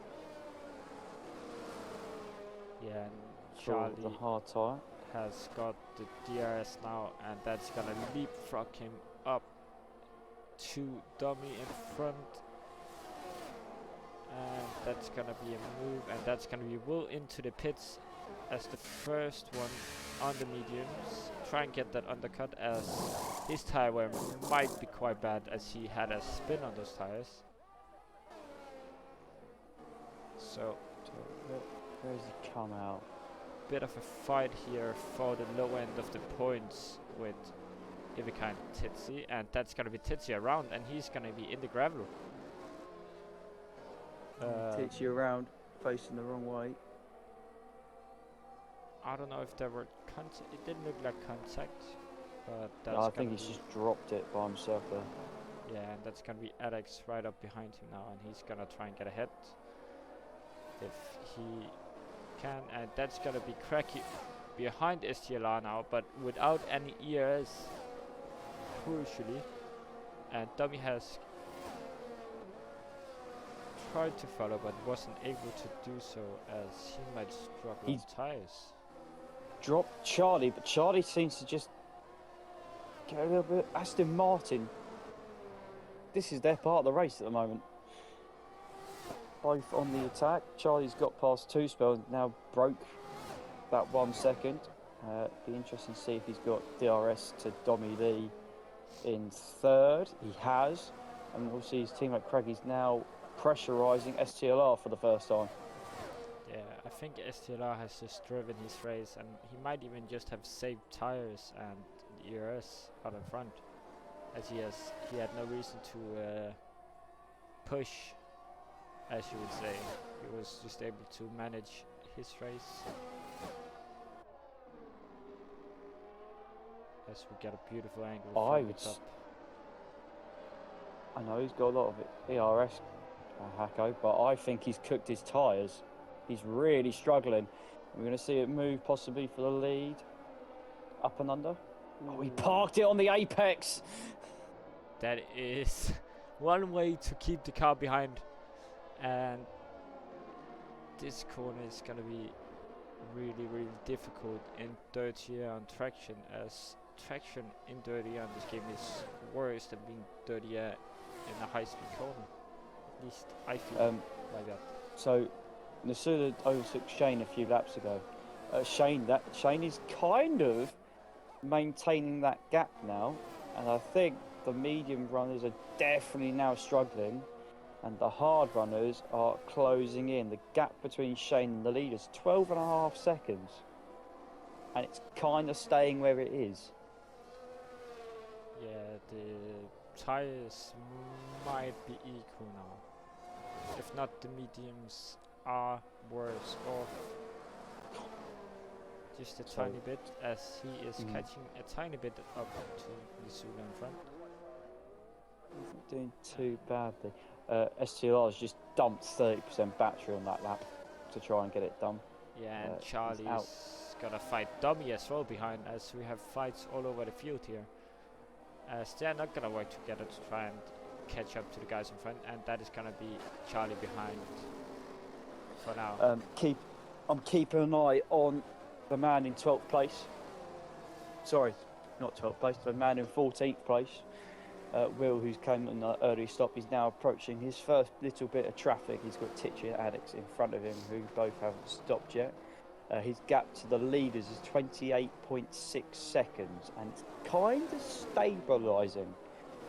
Yeah, and For Charlie the hard tyre has got the DRS now, and that's gonna leapfrog him up to Dummy in front, and that's gonna be a move, and that's gonna be Will into the pits as the first one on the mediums. Try and get that undercut, as his tire wear might be quite bad, as he had a spin on those tires. So where does he come out? Bit of a fight here for the low end of the points with Ivica and Titsy, and that's gonna be Titsy around, and he's gonna be in the gravel. Titsy around, facing the wrong way. I don't know if there were contact. It didn't look like contact, but that's No, I think he's just dropped it by himself there. Yeah, and that's gonna be Alex right up behind him now, and he's gonna try and get ahead if he can, and that's gonna be Cracky behind STLR now, but without any ERS, crucially. And Dummy has tried to follow, but wasn't able to do so, as he might struggle on tires. Dropped Charlie, but Charlie seems to just get a little bit. Aston Martin, this is their part of the race at the moment. Both on the attack. Charlie's got past Two-Spell, now broke that 1 second. Be interesting to see if he's got DRS to Dommy Lee in third. He has, and we'll see his teammate Craiggie's now pressurising STLR for the first time. Yeah, I think STLR has just driven his race, and he might even just have saved tires and ERS out in front, as he had no reason to push, as you would say. He was just able to manage his race. as we get a beautiful angle I from the would top. I know he's got a lot of ERS Hacko, but I think he's cooked his tyres. He's really struggling. We're going to see it move possibly for the lead. Up and under. Oh, he parked it on the apex. That is one way to keep the car behind, and this corner is gonna be really difficult in dirty air on traction, as traction in dirty air on this game is worse than being dirty air in a high-speed corner. At least I feel like that. So Nasuda overtook Shane a few laps ago. Shane is kind of maintaining that gap now, and I think the medium runners are definitely now struggling, and the hard runners are closing in. The gap between Shane and the lead is 12.5 seconds, and it's kind of staying where it is. Yeah, the tires might be equal now. If not, the mediums are worse off just a tiny bit, as he is catching a tiny bit up to Nisula in front. He's not doing too badly. STLR has just dumped 30% battery on that lap to try and get it done. Yeah, and Charlie's gonna fight Dummy as well behind, as we have fights all over the field here. As they're not gonna work together to try and catch up to the guys in front, and that is gonna be Charlie behind for now. I'm keeping an eye on the man in 12th place. Sorry, not 12th place, the man in 14th place. Will, who's came on the early stop, is now approaching his first little bit of traffic. He's got Tichy and Alex in front of him, who both haven't stopped yet. His gap to the leaders is 28.6 seconds, and it's kind of stabilising.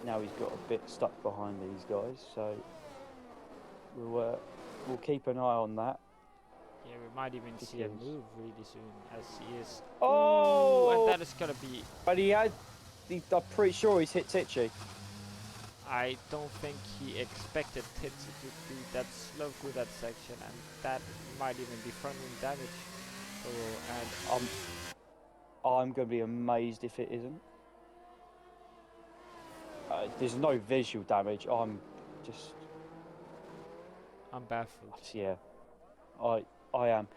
Now he's got a bit stuck behind these guys, so we'll keep an eye on that. Yeah, we might even see a move really soon, as he is. Oh! Ooh, and that is gonna be. But I'm pretty sure he's hit Tichy. I don't think he expected Tichy to be that slow through that section, and that might even be front wing damage. Oh, and I'm going to be amazed if it isn't. There's no visual damage. I'm baffled. Yeah, I am.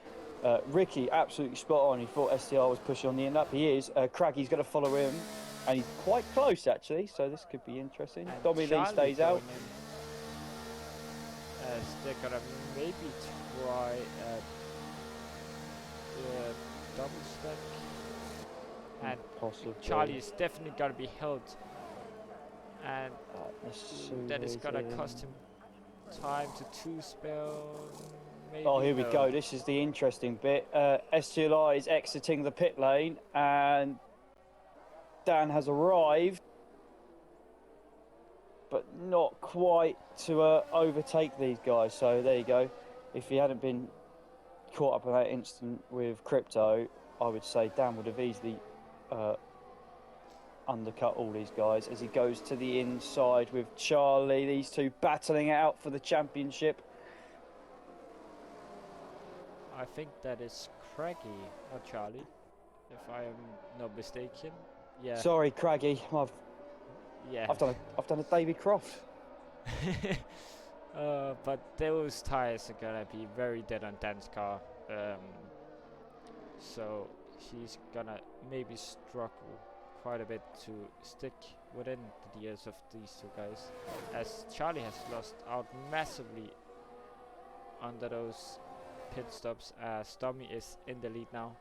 Ricky, absolutely spot on. He thought STR was pushing on the end up. He is. Craggy's going to follow him, and he's quite close actually. So this could be interesting. Dommy Lee stays out. As they're gonna maybe try double stack, and possibly Charlie is definitely gonna be held, and that is gonna cost him time to two spell. Maybe oh, here we go. This is the interesting bit. STLI is exiting the pit lane, and Dan has arrived, but not quite to overtake these guys. So there you go. If he hadn't been caught up in that instant with Crypto, I would say Dan would have easily undercut all these guys as he goes to the inside with Charlie. These two battling it out for the championship. I think that is Craggy, not Charlie, if I am not mistaken. Yeah. Sorry, Craggy. I've done a David Croft. But those tires are gonna be very dead on Dan's car. So he's gonna maybe struggle quite a bit to stick within the gears of these two guys, as Charlie has lost out massively under those pit stops, as Tommy is in the lead now,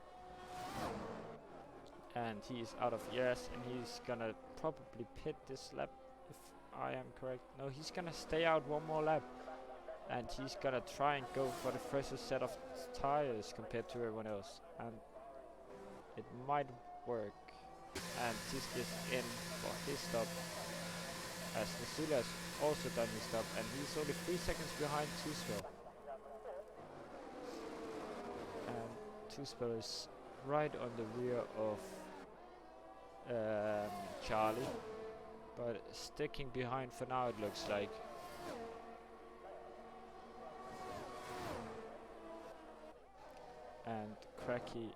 and he is out of ERS, and he's gonna probably pit this lap, if I am correct. No, he's gonna stay out one more lap, and he's gonna try and go for the freshest set of tires compared to everyone else, and it might work. And Tisk is in for his stop, as Nisula has also done his stop, and he's only 3 seconds behind Tuspel. And Tuspel is right on the rear of Charlie, but sticking behind for now, it looks like. And Cracky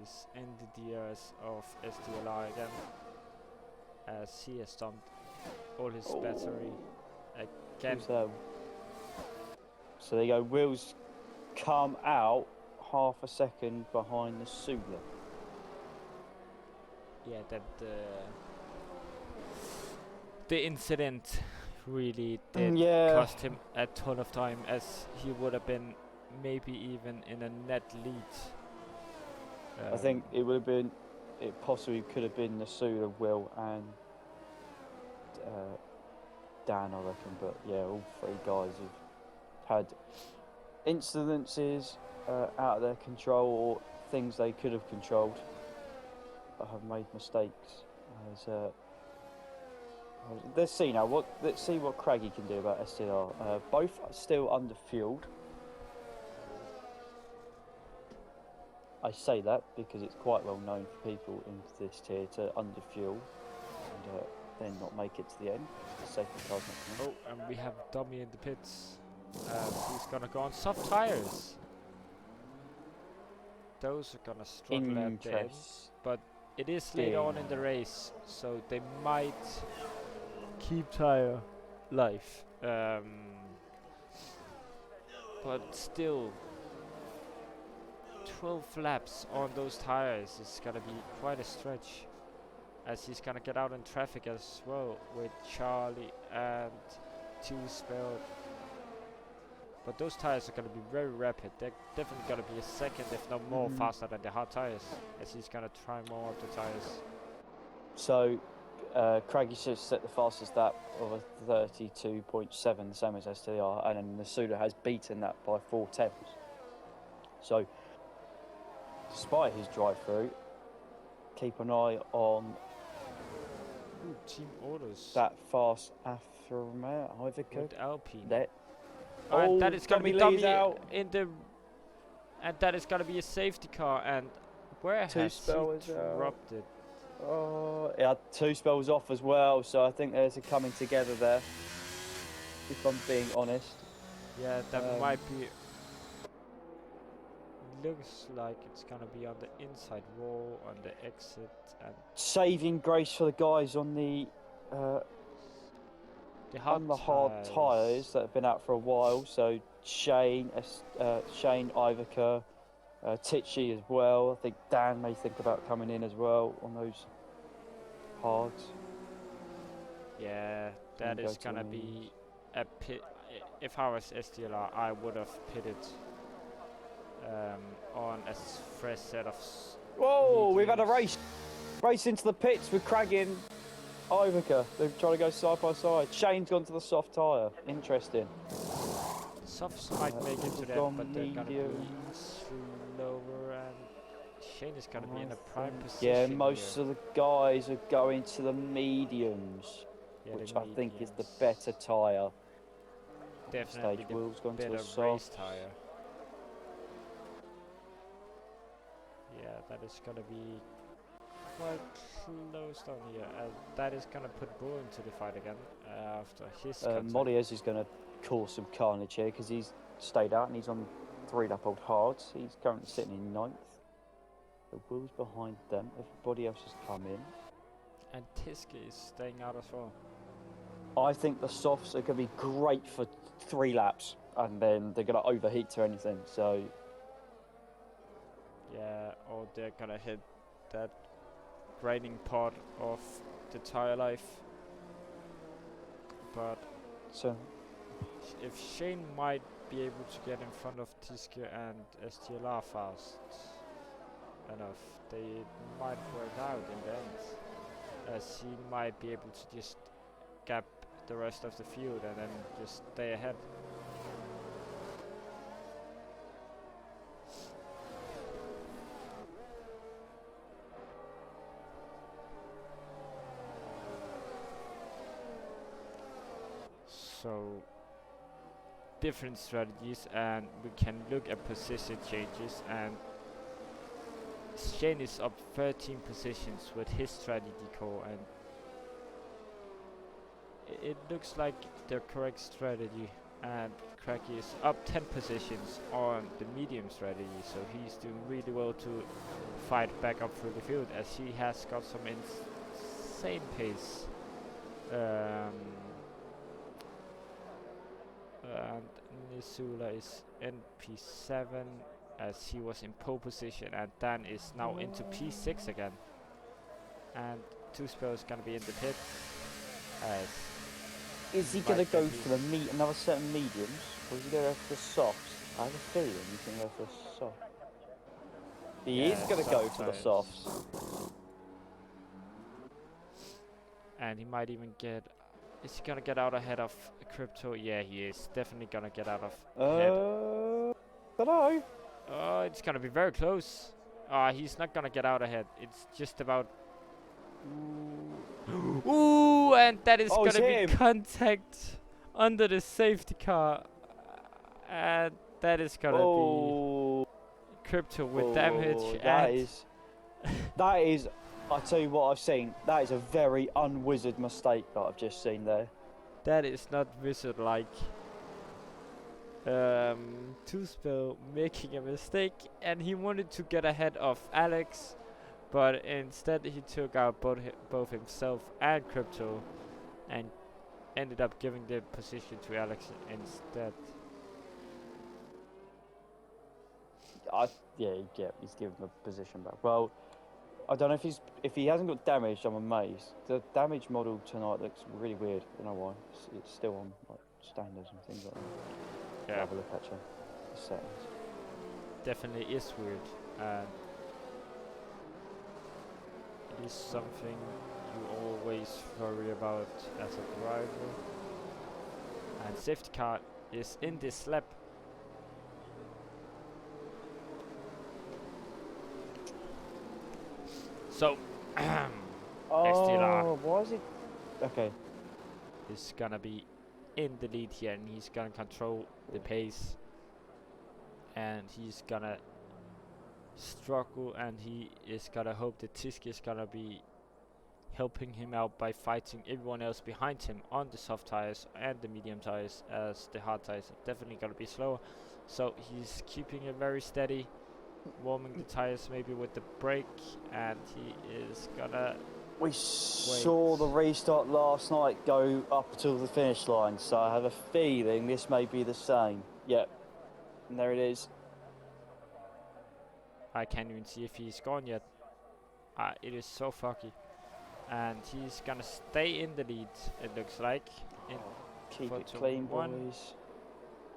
is in the DRS of STLI again. as he has dumped all his Oh. battery again. Who's that? So there you go. Will's come out half a second behind the Sula. Yeah, that the incident really did cost him a ton of time, as he would have been maybe even in a net lead. I think it would have been, it possibly could have been the Sula, Will and Dan, I reckon. But yeah, all three guys have had incidences out of their control, or things they could have controlled, but have made mistakes. Let's see now. Let's see what Craggy can do about STR. Both are still underfueled. I say that because it's quite well known for people in this tier to underfuel and then not make it to the end. The safety car's not coming. Oh, and we have Dummy in the pits. He's gonna go on soft tires. Those are gonna struggle at the end, but it is later on in the race, so they might keep tire life. But still, 12 laps on those tires is gonna be quite a stretch, as he's gonna get out in traffic as well with Charlie and 2 Spelled. But those tires are gonna be very rapid. They're definitely gonna be a second, if not more, faster than the hard tires, as he's gonna try more of the tires. So Craggy just set the fastest lap of a 32.7, the same as STR, and then the Sula has beaten that by 4 tenths. So despite his drive-through, keep an eye on Team Orders. that fast Aftermath Ivica. With Alpine. And that is gonna be Dummy in the, and that is gonna be a safety car. And where has he dropped it? Oh, yeah, 2 spells off as well. So I think there's a coming together there, if I'm being honest. Yeah, that might be. Looks like it's gonna be on the inside wall, on the exit, and saving grace for the guys on the hard tyres that have been out for a while. So Shane, Ivica, Titchy as well. I think Dan may think about coming in as well on those hards. Yeah, that is gonna be a pit. If I was STLR, I would have pitted on a fresh set of. Whoa! We've had a race into the pits with Craggy and Ivica. They're trying to go side by side. Shane's gone to the soft tyre. Interesting. Softs might make it to that, but they're gonna be slower, and Shane is gonna be in a prime position. Yeah, most of the guys are going to the mediums, which I think is the better tyre. Definitely the Will's gone to better a race soft tyre. Yeah, that is gonna be quite close down here. That is gonna put Bull into the fight again after his Moliez is going to cause some carnage here because he's stayed out and he's on 3-lap-old hards. He's currently sitting in 9th. The Will's behind them. Everybody else has come in. And Tiske is staying out as well. I think the softs are going to be great for 3 laps, and then they're going to overheat to anything. So yeah, or they're gonna hit that grinding part of the tire life. But so if Shane might be able to get in front of Tiske and STLR fast enough, they might work out in the end, as he might be able to just gap the rest of the field and then just stay ahead. So different strategies, and we can look at position changes, and Shane is up 13 positions with his strategy core, and it looks like the correct strategy. And Cracky is up 10 positions on the medium strategy, so he's doing really well to fight back up through the field, as he has got some insane pace. And Nisula is in P7 as he was in pole position, and Dan is now into P6 again. And Tuspel is gonna be in the pit. As is he going to go for the another set of mediums, or is he going to go for the softs? I have a feeling he's going to go for the soft. He is going to go for the softs. And he might even get... Is he gonna get out ahead of Crypto? Yeah, he is definitely gonna get out of ahead. Dunno. Oh, it's gonna be very close. He's not gonna get out ahead. It's just about... Ooh, and that is gonna be contact under the safety car. And that is gonna be Crypto with damage. That is, I tell you what I've seen, that is a very unwizard mistake that I've just seen there. That is not wizard-like. Tuspel making a mistake, and he wanted to get ahead of Alex, but instead he took out both himself and Crypto, and ended up giving the position to Alex instead. He's given the position back. Well, I don't know if he hasn't got damaged. I'm amazed. The damage model tonight looks really weird. I don't know why. It's still on like standards and things like that. Yeah. Have a look at the settings. Definitely is weird, and it is something you always worry about as a driver. And safety car is in this lap. So, oh, why is it? Okay. Is gonna be in the lead here, and he's gonna control the pace, and he's gonna struggle, and he is gonna hope that Tiski is gonna be helping him out by fighting everyone else behind him on the soft tires and the medium tires, as the hard tires are definitely gonna be slower. So he's keeping it very steady, warming the tires maybe with the brake, and he is gonna We saw the restart last night go up to the finish line, so I have a feeling this may be the same. Yep, and there it is. I can't even see if he's gone yet. It is so foggy. And he's gonna stay in the lead, it looks like. Keep it clean, boys.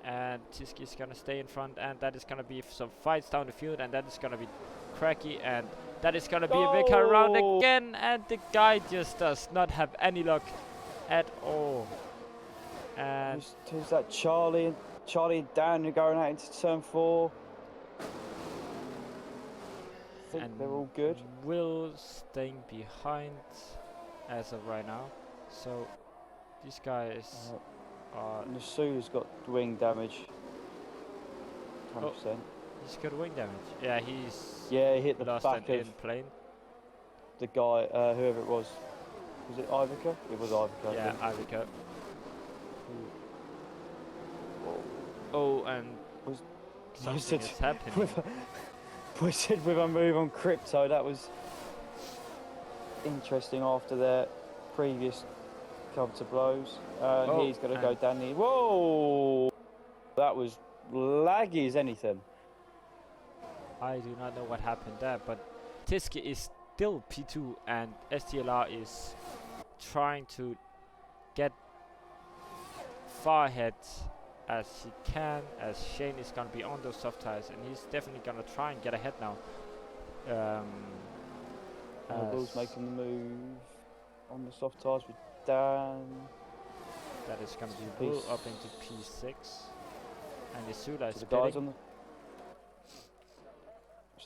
And Tiski's gonna stay in front, and that is gonna be some fights down the field, and that is gonna be cracky, and that is gonna be a big car around again, and the guy just does not have any luck at all. And who's that? Charlie and Dan are going out into turn 4. I think they're all good. Will staying behind as of right now. So these guys Nasu's got wing damage. 100%. He's got wing damage. Yeah, he hit the lost back an of plane. The guy, whoever it was. Was it Ivica? It was Ivica. Yeah, Ivica. Oh, and something is happening. With a move on Crypto, that was interesting after their previous come to blows. He's going to go down the... Whoa! That was laggy as anything. I do not know what happened there, but Tiski is still P2, and STLR is trying to get far ahead as he can, as Shane is going to be on those soft tires, and he's definitely going to try and get ahead now. Will's making the move on the soft tires with Dan. That is going to be Will up into P6, and Isula is So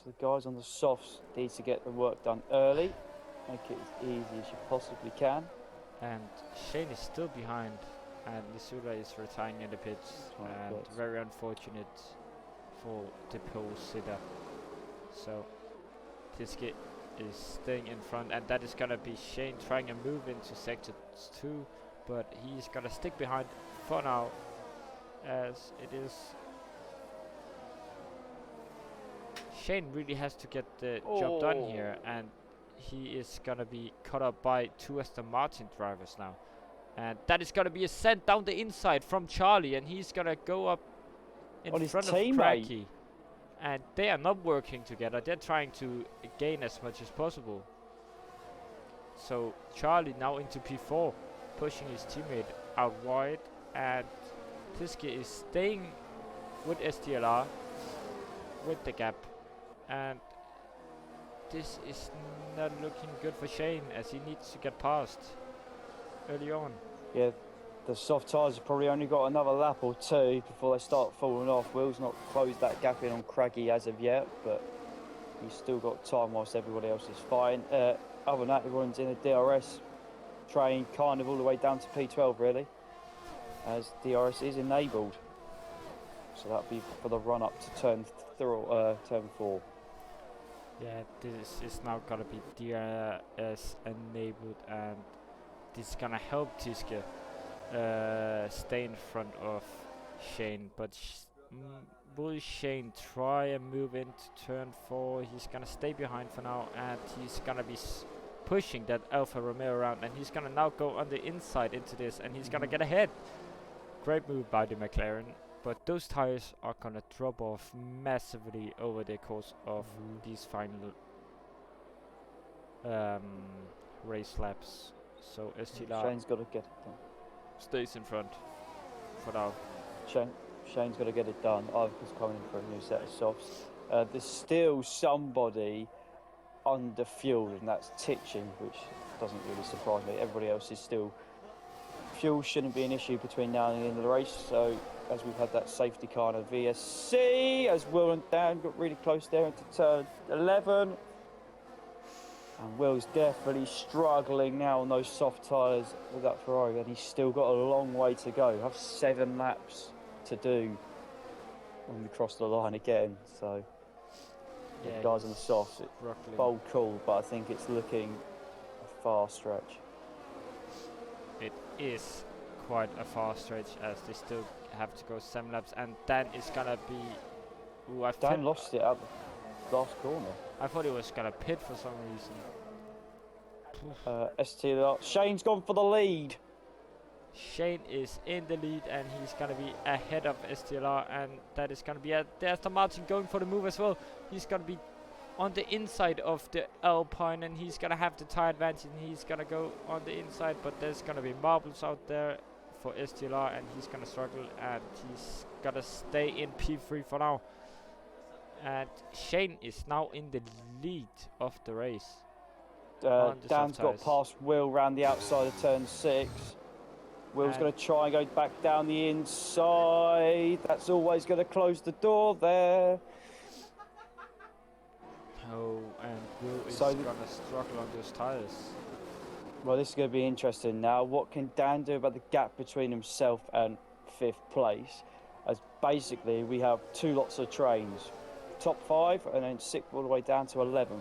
the guys on the softs need to get the work done early, make it as easy as you possibly can. And Shane is still behind, and Nisura is retiring in the pits, and very unfortunate for the pole sitter. So Tiski is staying in front, and that is gonna be Shane trying a move into sector 2, but he's gonna stick behind for now, as it is. Shane really has to get the job done here, and he is gonna be caught up by 2 Aston Martin drivers now. And that is gonna be a send down the inside from Charlie, and he's gonna go up in On his front of teammate. Cracky. And they are not working together, they're trying to gain as much as possible. So Charlie now into P4, pushing his teammate out wide, and Tiske is staying with STLR with the gap, and this is not looking good for Shane as he needs to get past early on. Yeah, the soft tyres have probably only got another lap or two before they start falling off. Will's not closed that gap in on Craggy as of yet, but he's still got time whilst everybody else is fine. Other than that, everyone's in a DRS train kind of all the way down to P12 really, as DRS is enabled. So that'll be for the run up to turn 4. Yeah, this is now gonna be DRS enabled, and this is gonna help Tiske stay in front of Shane. But will Shane try and move into turn 4? He's gonna stay behind for now, and he's gonna be pushing that Alfa Romeo around, and he's gonna now go on the inside into this, and he's gonna get ahead. Great move by the McLaren. But those tires are gonna drop off massively over the course of these final race laps. So STLR Shane's got to get it done. stays in front for now. Shane's got to get it done. I've just coming in for a new set of softs. There's still somebody under fuel, and that's Titching, which doesn't really surprise me. Everybody else is still. Fuel shouldn't be an issue between now and the end of the race, so as we've had that safety car and a VSC, as Will and Dan got really close there into turn 11. And Will's definitely struggling now on those soft tyres with that Ferrari, and he's still got a long way to go. We have 7 laps to do when we cross the line again, so Yeah, the guys on the softs, bold call, but I think it's looking a far stretch. It is quite a far stretch as they still have to go 7 laps, and Dan is gonna be. Ooh, Dan lost it at the last corner. I thought he was gonna pit for some reason. STLR. Shane's gone for the lead. Shane is in the lead, and he's gonna be ahead of STLR, and that is gonna be there's the Martin going for the move as well. He's gonna be on the inside of the Alpine, and he's gonna have the tire advantage, and he's gonna go on the inside, but there's gonna be marbles out there for STLR, and he's gonna struggle, and he's gonna stay in P3 for now. And Shane is now in the lead of the race. Dan's got past Will round the outside of turn 6. Will's going to try and go back down the inside. That's always going to close the door there. Oh, and Will is going to struggle on those tyres. Well, this is going to be interesting now. What can Dan do about the gap between himself and 5th place? As basically we have 2 lots of trains. Top 5 and then 6th all the way down to 11th.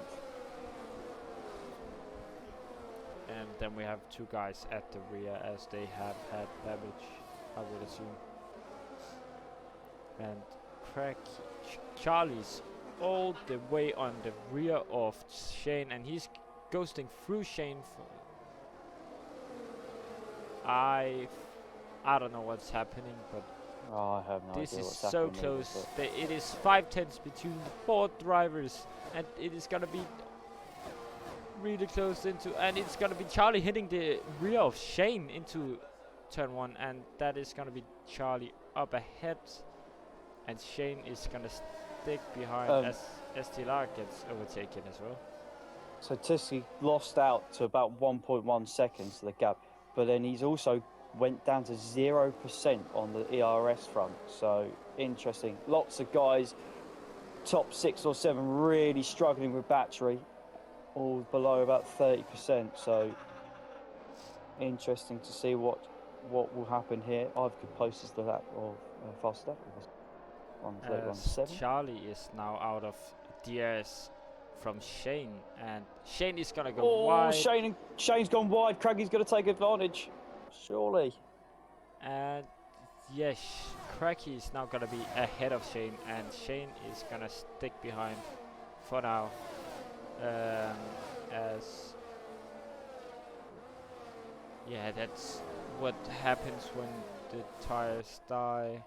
And then we have 2 guys at the rear as they have had damage, I would assume. And Charlie's all the way on the rear of Shane, and he's ghosting through Shane. I don't know what's happening, but I have no this idea is what's so happening close. It is 5/10 between the 4 drivers, and it is gonna be really close into, and it's gonna be Charlie hitting the rear of Shane into turn 1, and that is gonna be Charlie up ahead, and Shane is gonna stick behind as STLR gets overtaken as well. So Tiske lost out to about 1.1 seconds to the gap, but then he's also went down to 0% on the ERS front. So interesting. Lots of guys, top 6 or 7, really struggling with battery, all below about 30%. So interesting to see what will happen here. I've got closest to that or faster. 1:31.7. Charlie is now out of DRS from Shane, and Shane is gonna go wide. Shane's gone wide. Craggy's gonna take advantage, surely. And yes, Cracky is now gonna be ahead of Shane, and Shane is gonna stick behind for now. as yeah, that's what happens when the tires die.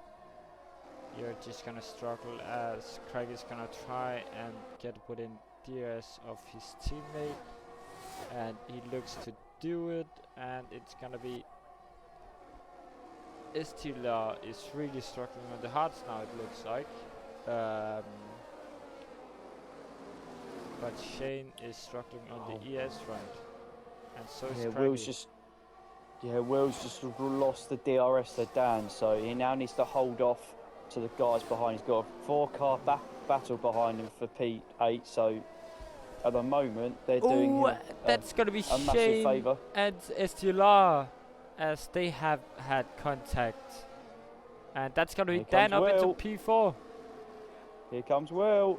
You're just gonna struggle as Craig is gonna try and get within DRS of his teammate, and he looks to do it, and it's gonna be S12 is really struggling on the hards now, it looks like. But Shane is struggling on the ES front, and so is Craigie. Will's just lost the DRS to Dan, so he now needs to hold off to the guys behind. He's got a 4-car battle behind him for P8, so at the moment they're doing him that's gonna be a massive Shane favour. and S12 as they have had contact, and that's gonna be Dan up into P4. Here comes Will.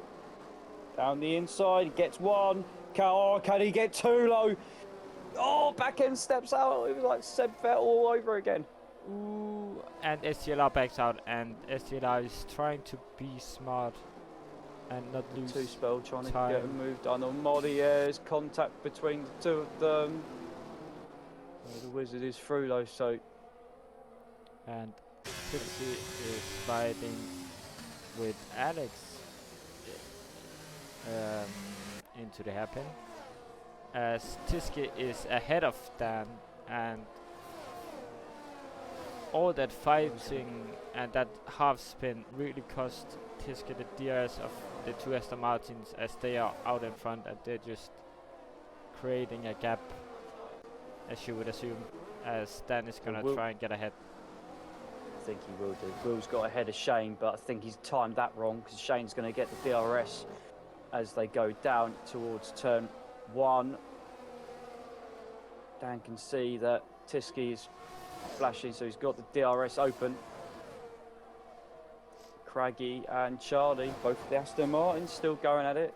Down the inside, he gets one. Can he get too low? Oh, back end steps out. It was like Seb Vettel all over again. Ooh, and STLR backs out, and STLR is trying to be smart and not lose Two-spell trying time. to get him moved on Modiers. Contact between the two of them. The wizard is through though, so. And Tipsy is fighting with Alex into the hairpin, as Tiske is ahead of Dan, and all that fighting and that half spin really cost Tiske the DRS of the two Aston Martins, as they are out in front and they're just creating a gap, as you would assume, as Dan is gonna try and get ahead. I think he will do. Will's got ahead of Shane, but I think he's timed that wrong, because Shane's going to get the DRS as they go down towards turn 1. Dan can see that Tiske is flashing, so he's got the DRS open. Craigie and Charlie, both of the Aston Martins, still going at it.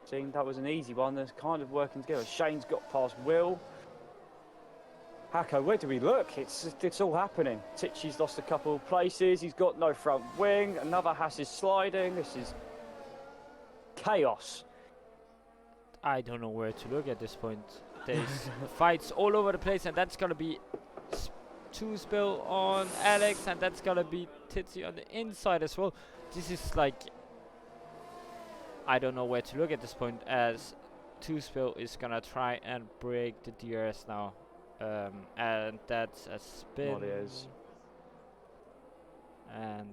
Seemed that was an easy one. They're kind of working together. Shane's got past Will. Hacko, where do we look? It's all happening. Tichy's lost a couple of places. He's got no front wing. Another Haas is sliding. This is chaos. I don't know where to look at this point. There's fights all over the place, and that's gonna be two spill on Alex, and that's gonna be Titsy on the inside as well. This is like, I don't know where to look at this point, as two spill is gonna try and break the DRS now. And that's a spin. And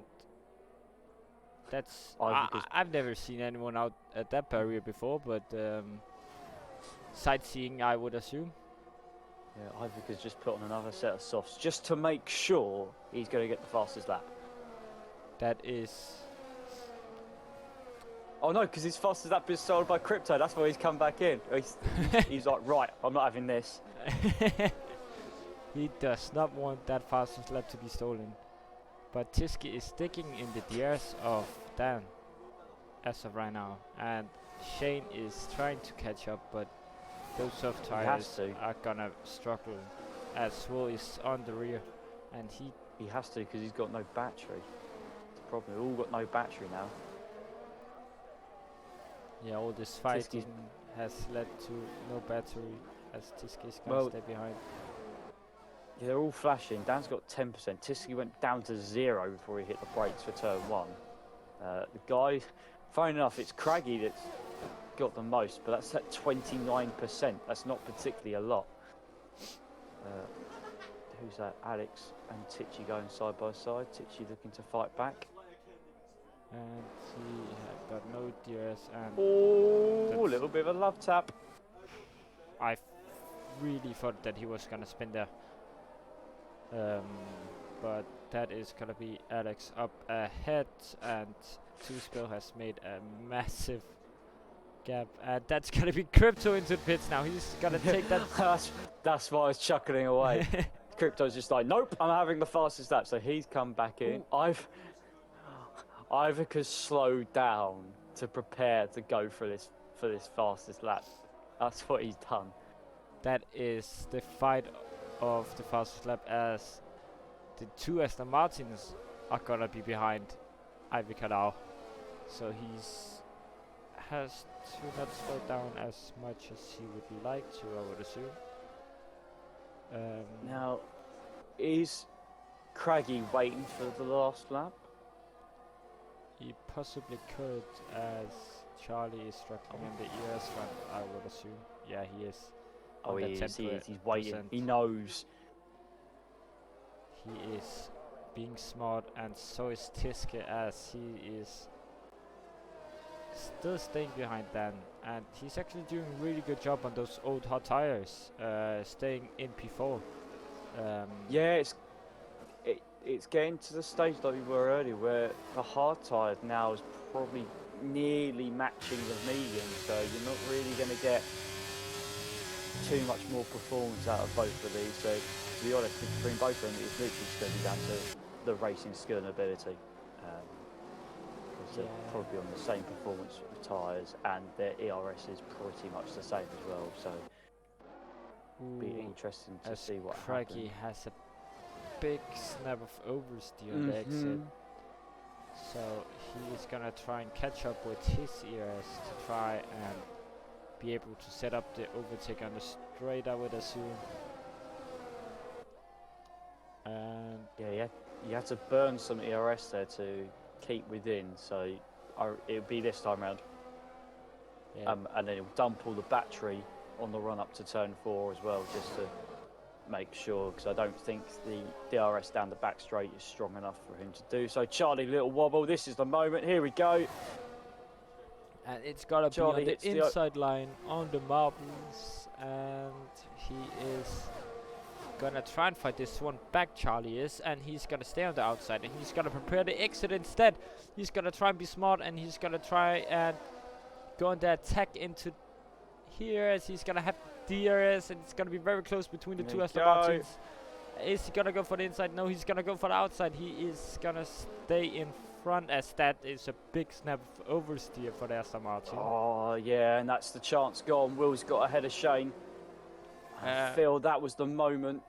that's I've never seen anyone out at that barrier before, but sightseeing, I would assume. Yeah, Ivica's just put on another set of softs just to make sure he's going to get the fastest lap. That is. Oh no, because his fastest lap is sold by Crypto. That's why he's come back in. He's like, right, I'm not having this. He does not want that fastest lap to be stolen. But Tiske is sticking in the DRS of Dan as of right now, and Shane is trying to catch up, but those soft tires are gonna struggle, as Will is on the rear, and he has to, because he's got no battery. It's a problem. They've all got no battery now. Yeah, all this fighting has led to no battery, as Tiske is gonna stay behind. Yeah, they're all flashing. Dan's got 10%. Tiske went down to 0 before he hit the brakes for turn 1. The guy, funny enough, it's Craigie that's got the most, but that's at 29%. That's not particularly a lot. Who's that? Alex and Tichy going side by side. Tichy looking to fight back. And he had got no DRS, and oh, a little bit of a love tap. I really thought that he was gonna spin there. But that is gonna be Alex up ahead, and Two-Spill has made a massive gap, and that's gonna be Crypto into the pits now. He's gonna take that. That's why I was chuckling away. Crypto's just like, nope, I'm having the fastest lap, so he's come back in. Ivica's slowed down to prepare to go for this fastest lap. That's what he's done. That is the fight of the fastest lap, as the two Aston Martins are gonna be behind Ivica now. So he's has to not slow down as much as he would like to, I would assume. Now, is Craggy waiting for the last lap? He possibly could, as Charlie is struggling in the ES run, I would assume. Yeah, he is. Oh, on the he is. 10%. He's waiting. He knows. He is being smart, and so is Tiske, as he is still staying behind Dan, and he's actually doing a really good job on those old hot tires, staying in P4. Yeah, it's getting to the stage that we were earlier, where the hard tyre now is probably nearly matching the medium, so you're not really going to get too much more performance out of both of these. So to be honest, between both of them, it's literally just going to be down to the racing skill and ability. They're probably on the same performance tyres, and their ERS is pretty much the same as well. So it'll be interesting to see what happens. Craigie has a big snap of oversteer on the exit, so he is gonna try and catch up with his ERS to try and be able to set up the overtake on the straight, I would assume. And yeah, you had to burn some ERS there to keep within, so it'll be this time round. yeah, And then he'll dump all the battery on the run up to turn 4 as well, just to make sure, because I don't think the DRS down the back straight is strong enough for him to do so. Charlie, little wobble, this is the moment, here we go. and it's gotta Charlie be on hits the inside line on the marbles, and he is gonna try and fight this one back, Charlie is, and he's gonna stay on the outside, and he's gonna prepare the exit instead. He's gonna try and be smart, and he's gonna try and go on the attack into here, as he's gonna have DRS, and it's gonna be very close between the two Aston Martins. Is he gonna go for the inside? No, he's gonna go for the outside. He is gonna stay in front, as that is a big snap of oversteer for the Aston Martin. Oh yeah, and that's the chance gone. Will's got ahead of Shane. I feel that was the moment,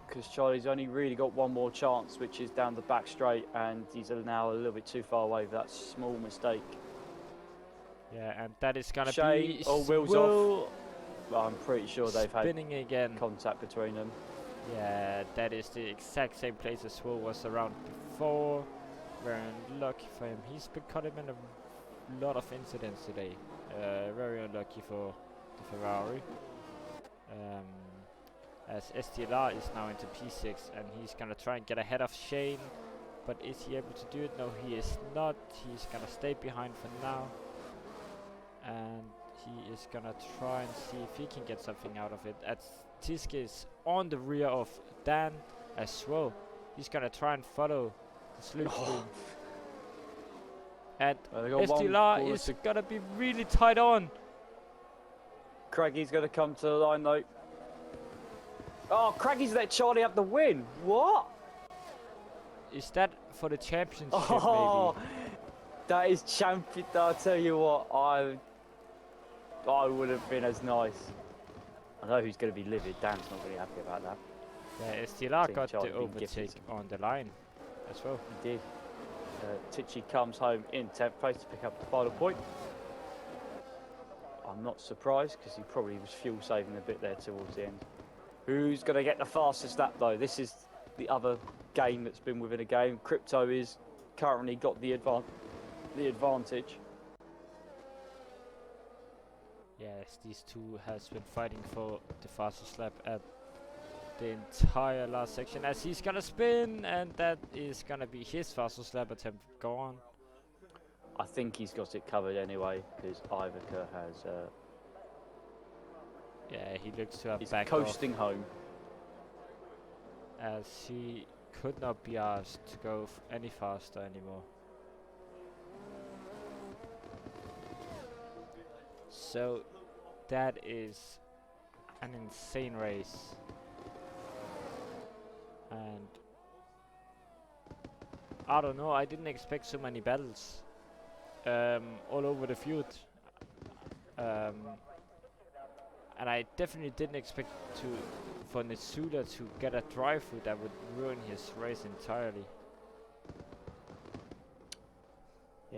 because Charlie's only really got one more chance, which is down the back straight, and he's now a little bit too far away for that small mistake. Yeah, and that is gonna Shane, be Will's off. Well, I'm pretty sure they've had spinning again. contact between them. Yeah, that is the exact same place as Will was around before. Very unlucky for him. He's been caught him in a lot of incidents today. Very unlucky for the Ferrari. As STLR is now into P6, and he's gonna try and get ahead of Shane, but is he able to do it? No, he is not. He's gonna stay behind for now, and he is gonna try and see if he can get something out of it. As Tiske is on the rear of Dan as well. He's gonna try and follow the slipstream. And STLR is gonna be really tight on. Craigie's going to come to the line though. Oh, Craigie's let Charlie have the win. What? Is that for the championship, Oh, maybe? that is champion. I'll tell you what, I would have been as nice. I know who's going to be livid. Dan's not really happy about that. Yeah, STLR got Charlie the been overtake gifted. on the line as well. He did. Tichy comes home in 10th place to pick up the final point. I'm not surprised, because he probably was fuel saving a bit there towards the end. Who's going to get the fastest lap though? This is the other game that's been within a game. Crypto is currently got the advantage. Yes, these two has been fighting for the fastest lap at the entire last section, as he's gonna spin, and that is gonna be his fastest lap attempt gone. I think he's got it covered anyway, because Ivica has. Yeah, he looks to have He's backed coasting home. off, as he could not be asked to go any faster anymore. So that is an insane race, and I don't know, I didn't expect so many battles all over the field, and I definitely didn't expect for Nitsula to get a drive-through that would ruin his race entirely.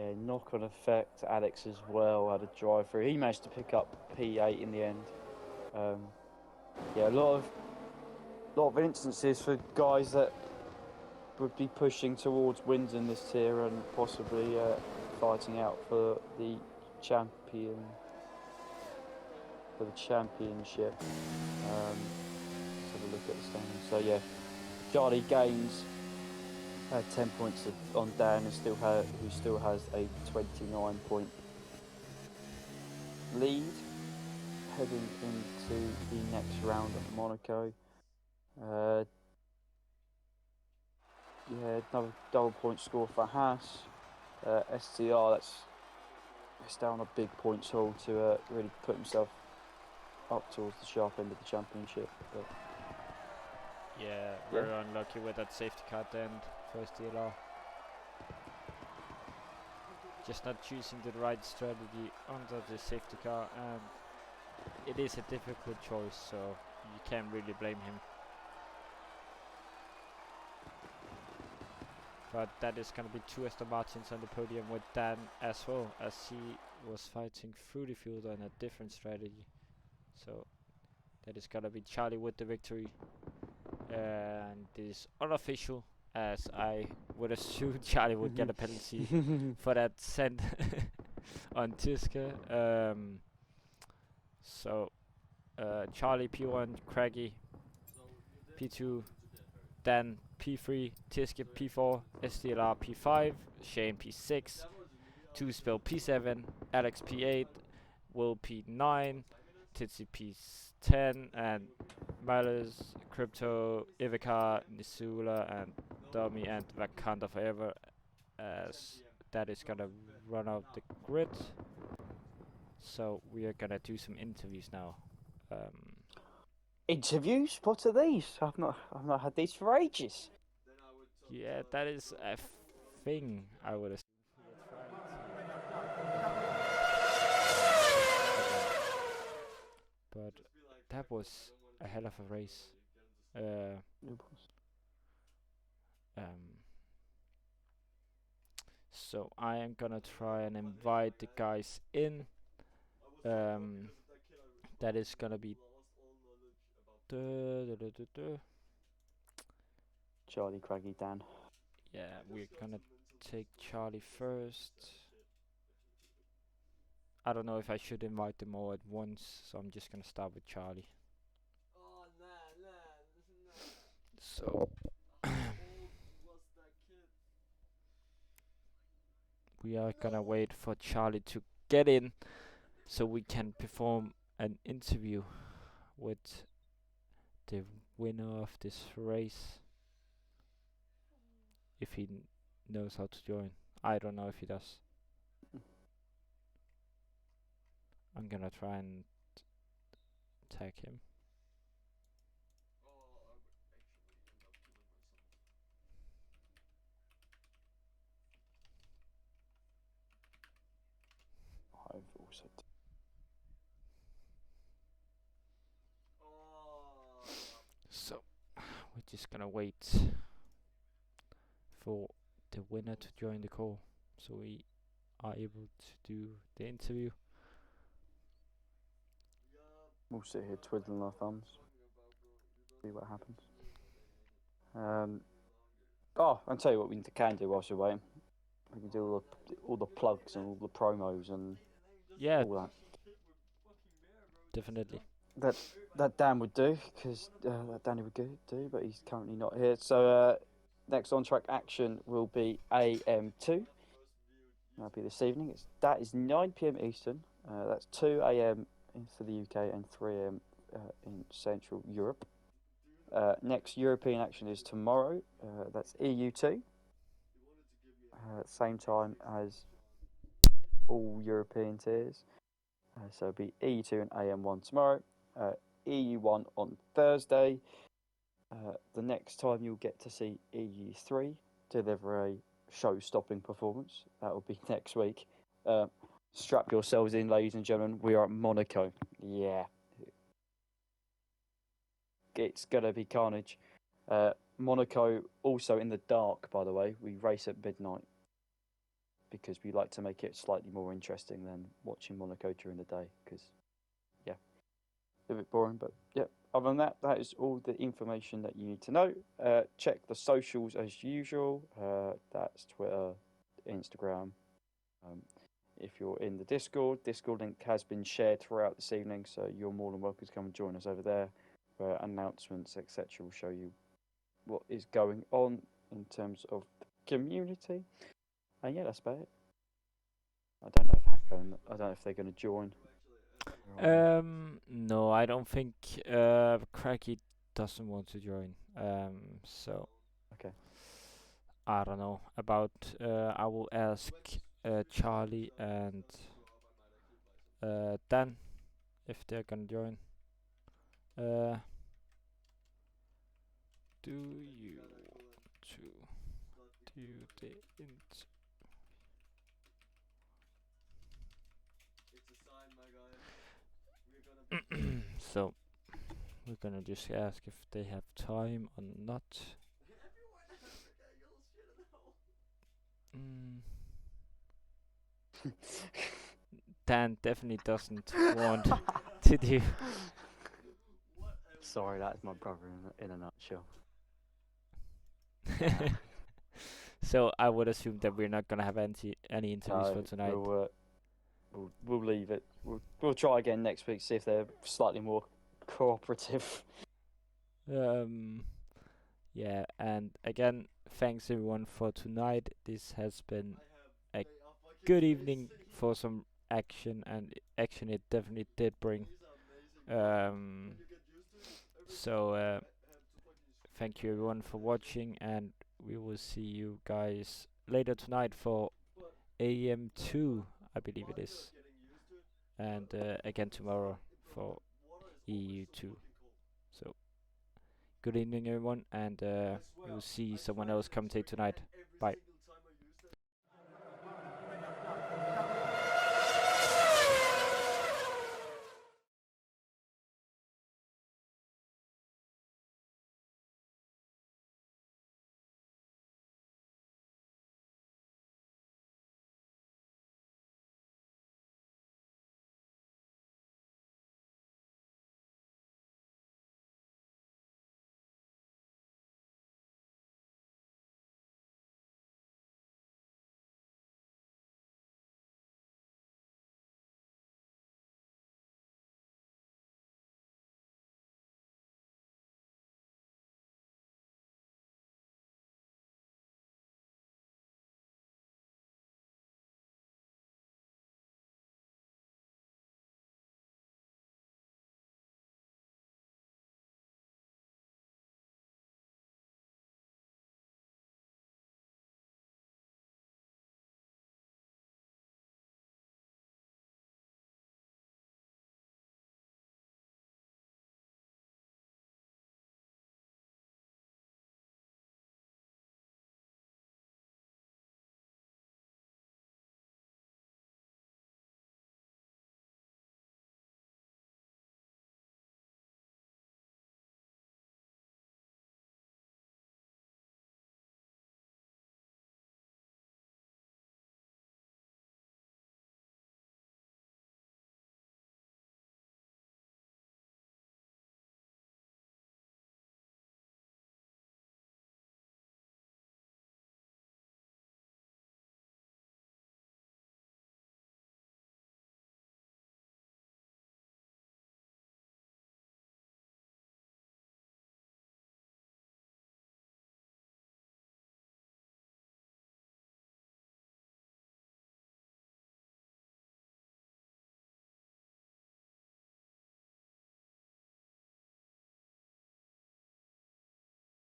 Yeah, knock-on effect. Alex as well had a drive-through. He managed to pick up P8 in the end. Yeah, a lot of instances for guys that would be pushing towards wins in this tier and possibly fighting out for the championship. Let's have a look at the standings. So yeah, Charlie gains 10 points on Dan, who still has a 29-point lead heading into the next round at Monaco. Yeah, another double point score for Haas. STR, it's down a big points haul to really put himself up towards the sharp end of the championship. But Yeah, very unlucky with that safety car at the end, first DLR. Just not choosing the right strategy under the safety car, and it is a difficult choice, so you can't really blame him. But that is going to be 2 Aston Martins on the podium with Dan as well, as he was fighting through the field on a different strategy. So that is going to be Charlie with the victory. And this is unofficial, as I would assume Charlie would get a penalty for that send on Tiska. So Charlie P1, Craggy P2, Dan P3, Tiska P4, SDLR P5, Shane P6, 2Spell P7, Alex P8, Will P9, Titsi P10, and Miles, Crypto, Ivica, Nisula, and Dummy, and Wakanda Forever, as that is gonna run out the grid. So we are gonna do some interviews now. interviews? What are these? I've not had these for ages. Yeah, that is a thing, I would assume. But that was a hell of a race. So I am gonna try and invite the guys in. That is gonna be Charlie, Craggy, Dan. Yeah, we're gonna take Charlie first. I don't know if I should invite them all at once, so I'm just gonna start with Charlie. So we are gonna wait for Charlie to get in so we can perform an interview with the winner of this race, if he knows how to join. I don't know if he does. I'm gonna try and tag him. I've also So we're just gonna wait for the winner to join the call so we are able to do the interview. We'll sit here twiddling our thumbs, see what happens. I'll tell you what we can do whilst we're waiting. We can do all the plugs and all the promos and all that. Definitely. That Dan would do, because that Danny would do, but he's currently not here. So next on-track action will be AM2. That'll be this evening. That is 9 p.m. Eastern. That's 2 a.m. for the UK and 3 a.m. In Central Europe. Next European action is tomorrow. That's EU2. Same time as all European tiers. So it'll be EU2 and AM1 tomorrow. EU1 on Thursday. The next time you'll get to see EU3 deliver a show-stopping performance. That will be next week. Strap yourselves in, ladies and gentlemen. We are at Monaco. Yeah. It's going to be carnage. Monaco also in the dark, by the way. We race at midnight. because we like to make it slightly more interesting than watching Monaco during the day. Because yeah, a bit boring. But yeah, other than that, that is all the information that you need to know. Check the socials as usual. That's Twitter, Instagram. Um, if you're in the Discord link has been shared throughout this evening, so you're more than welcome to come and join us over there, where announcements, etc., will show you what is going on in terms of the community. And yeah, that's about it. I don't know if I don't know if they're going to join. No, I don't think Cracky doesn't want to join. So Okay. I don't know about. I will ask Charlie and Dan if they're gonna join. Do you want to do the int? So we're gonna just ask if they have time or not. Dan definitely doesn't want to do. Sorry, that's my brother in a nutshell. So I would assume that we're not gonna have any interviews for tonight. We'll leave it. We'll try again next week. See if they're slightly more cooperative. Yeah, and again, thanks everyone for tonight. This has been a good evening for some action, and action it definitely did bring. So thank you everyone for watching, and we will see you guys later tonight for AM2, I believe it is, and again tomorrow for EU2. So good evening everyone, and we will see someone else commentate tonight. Bye.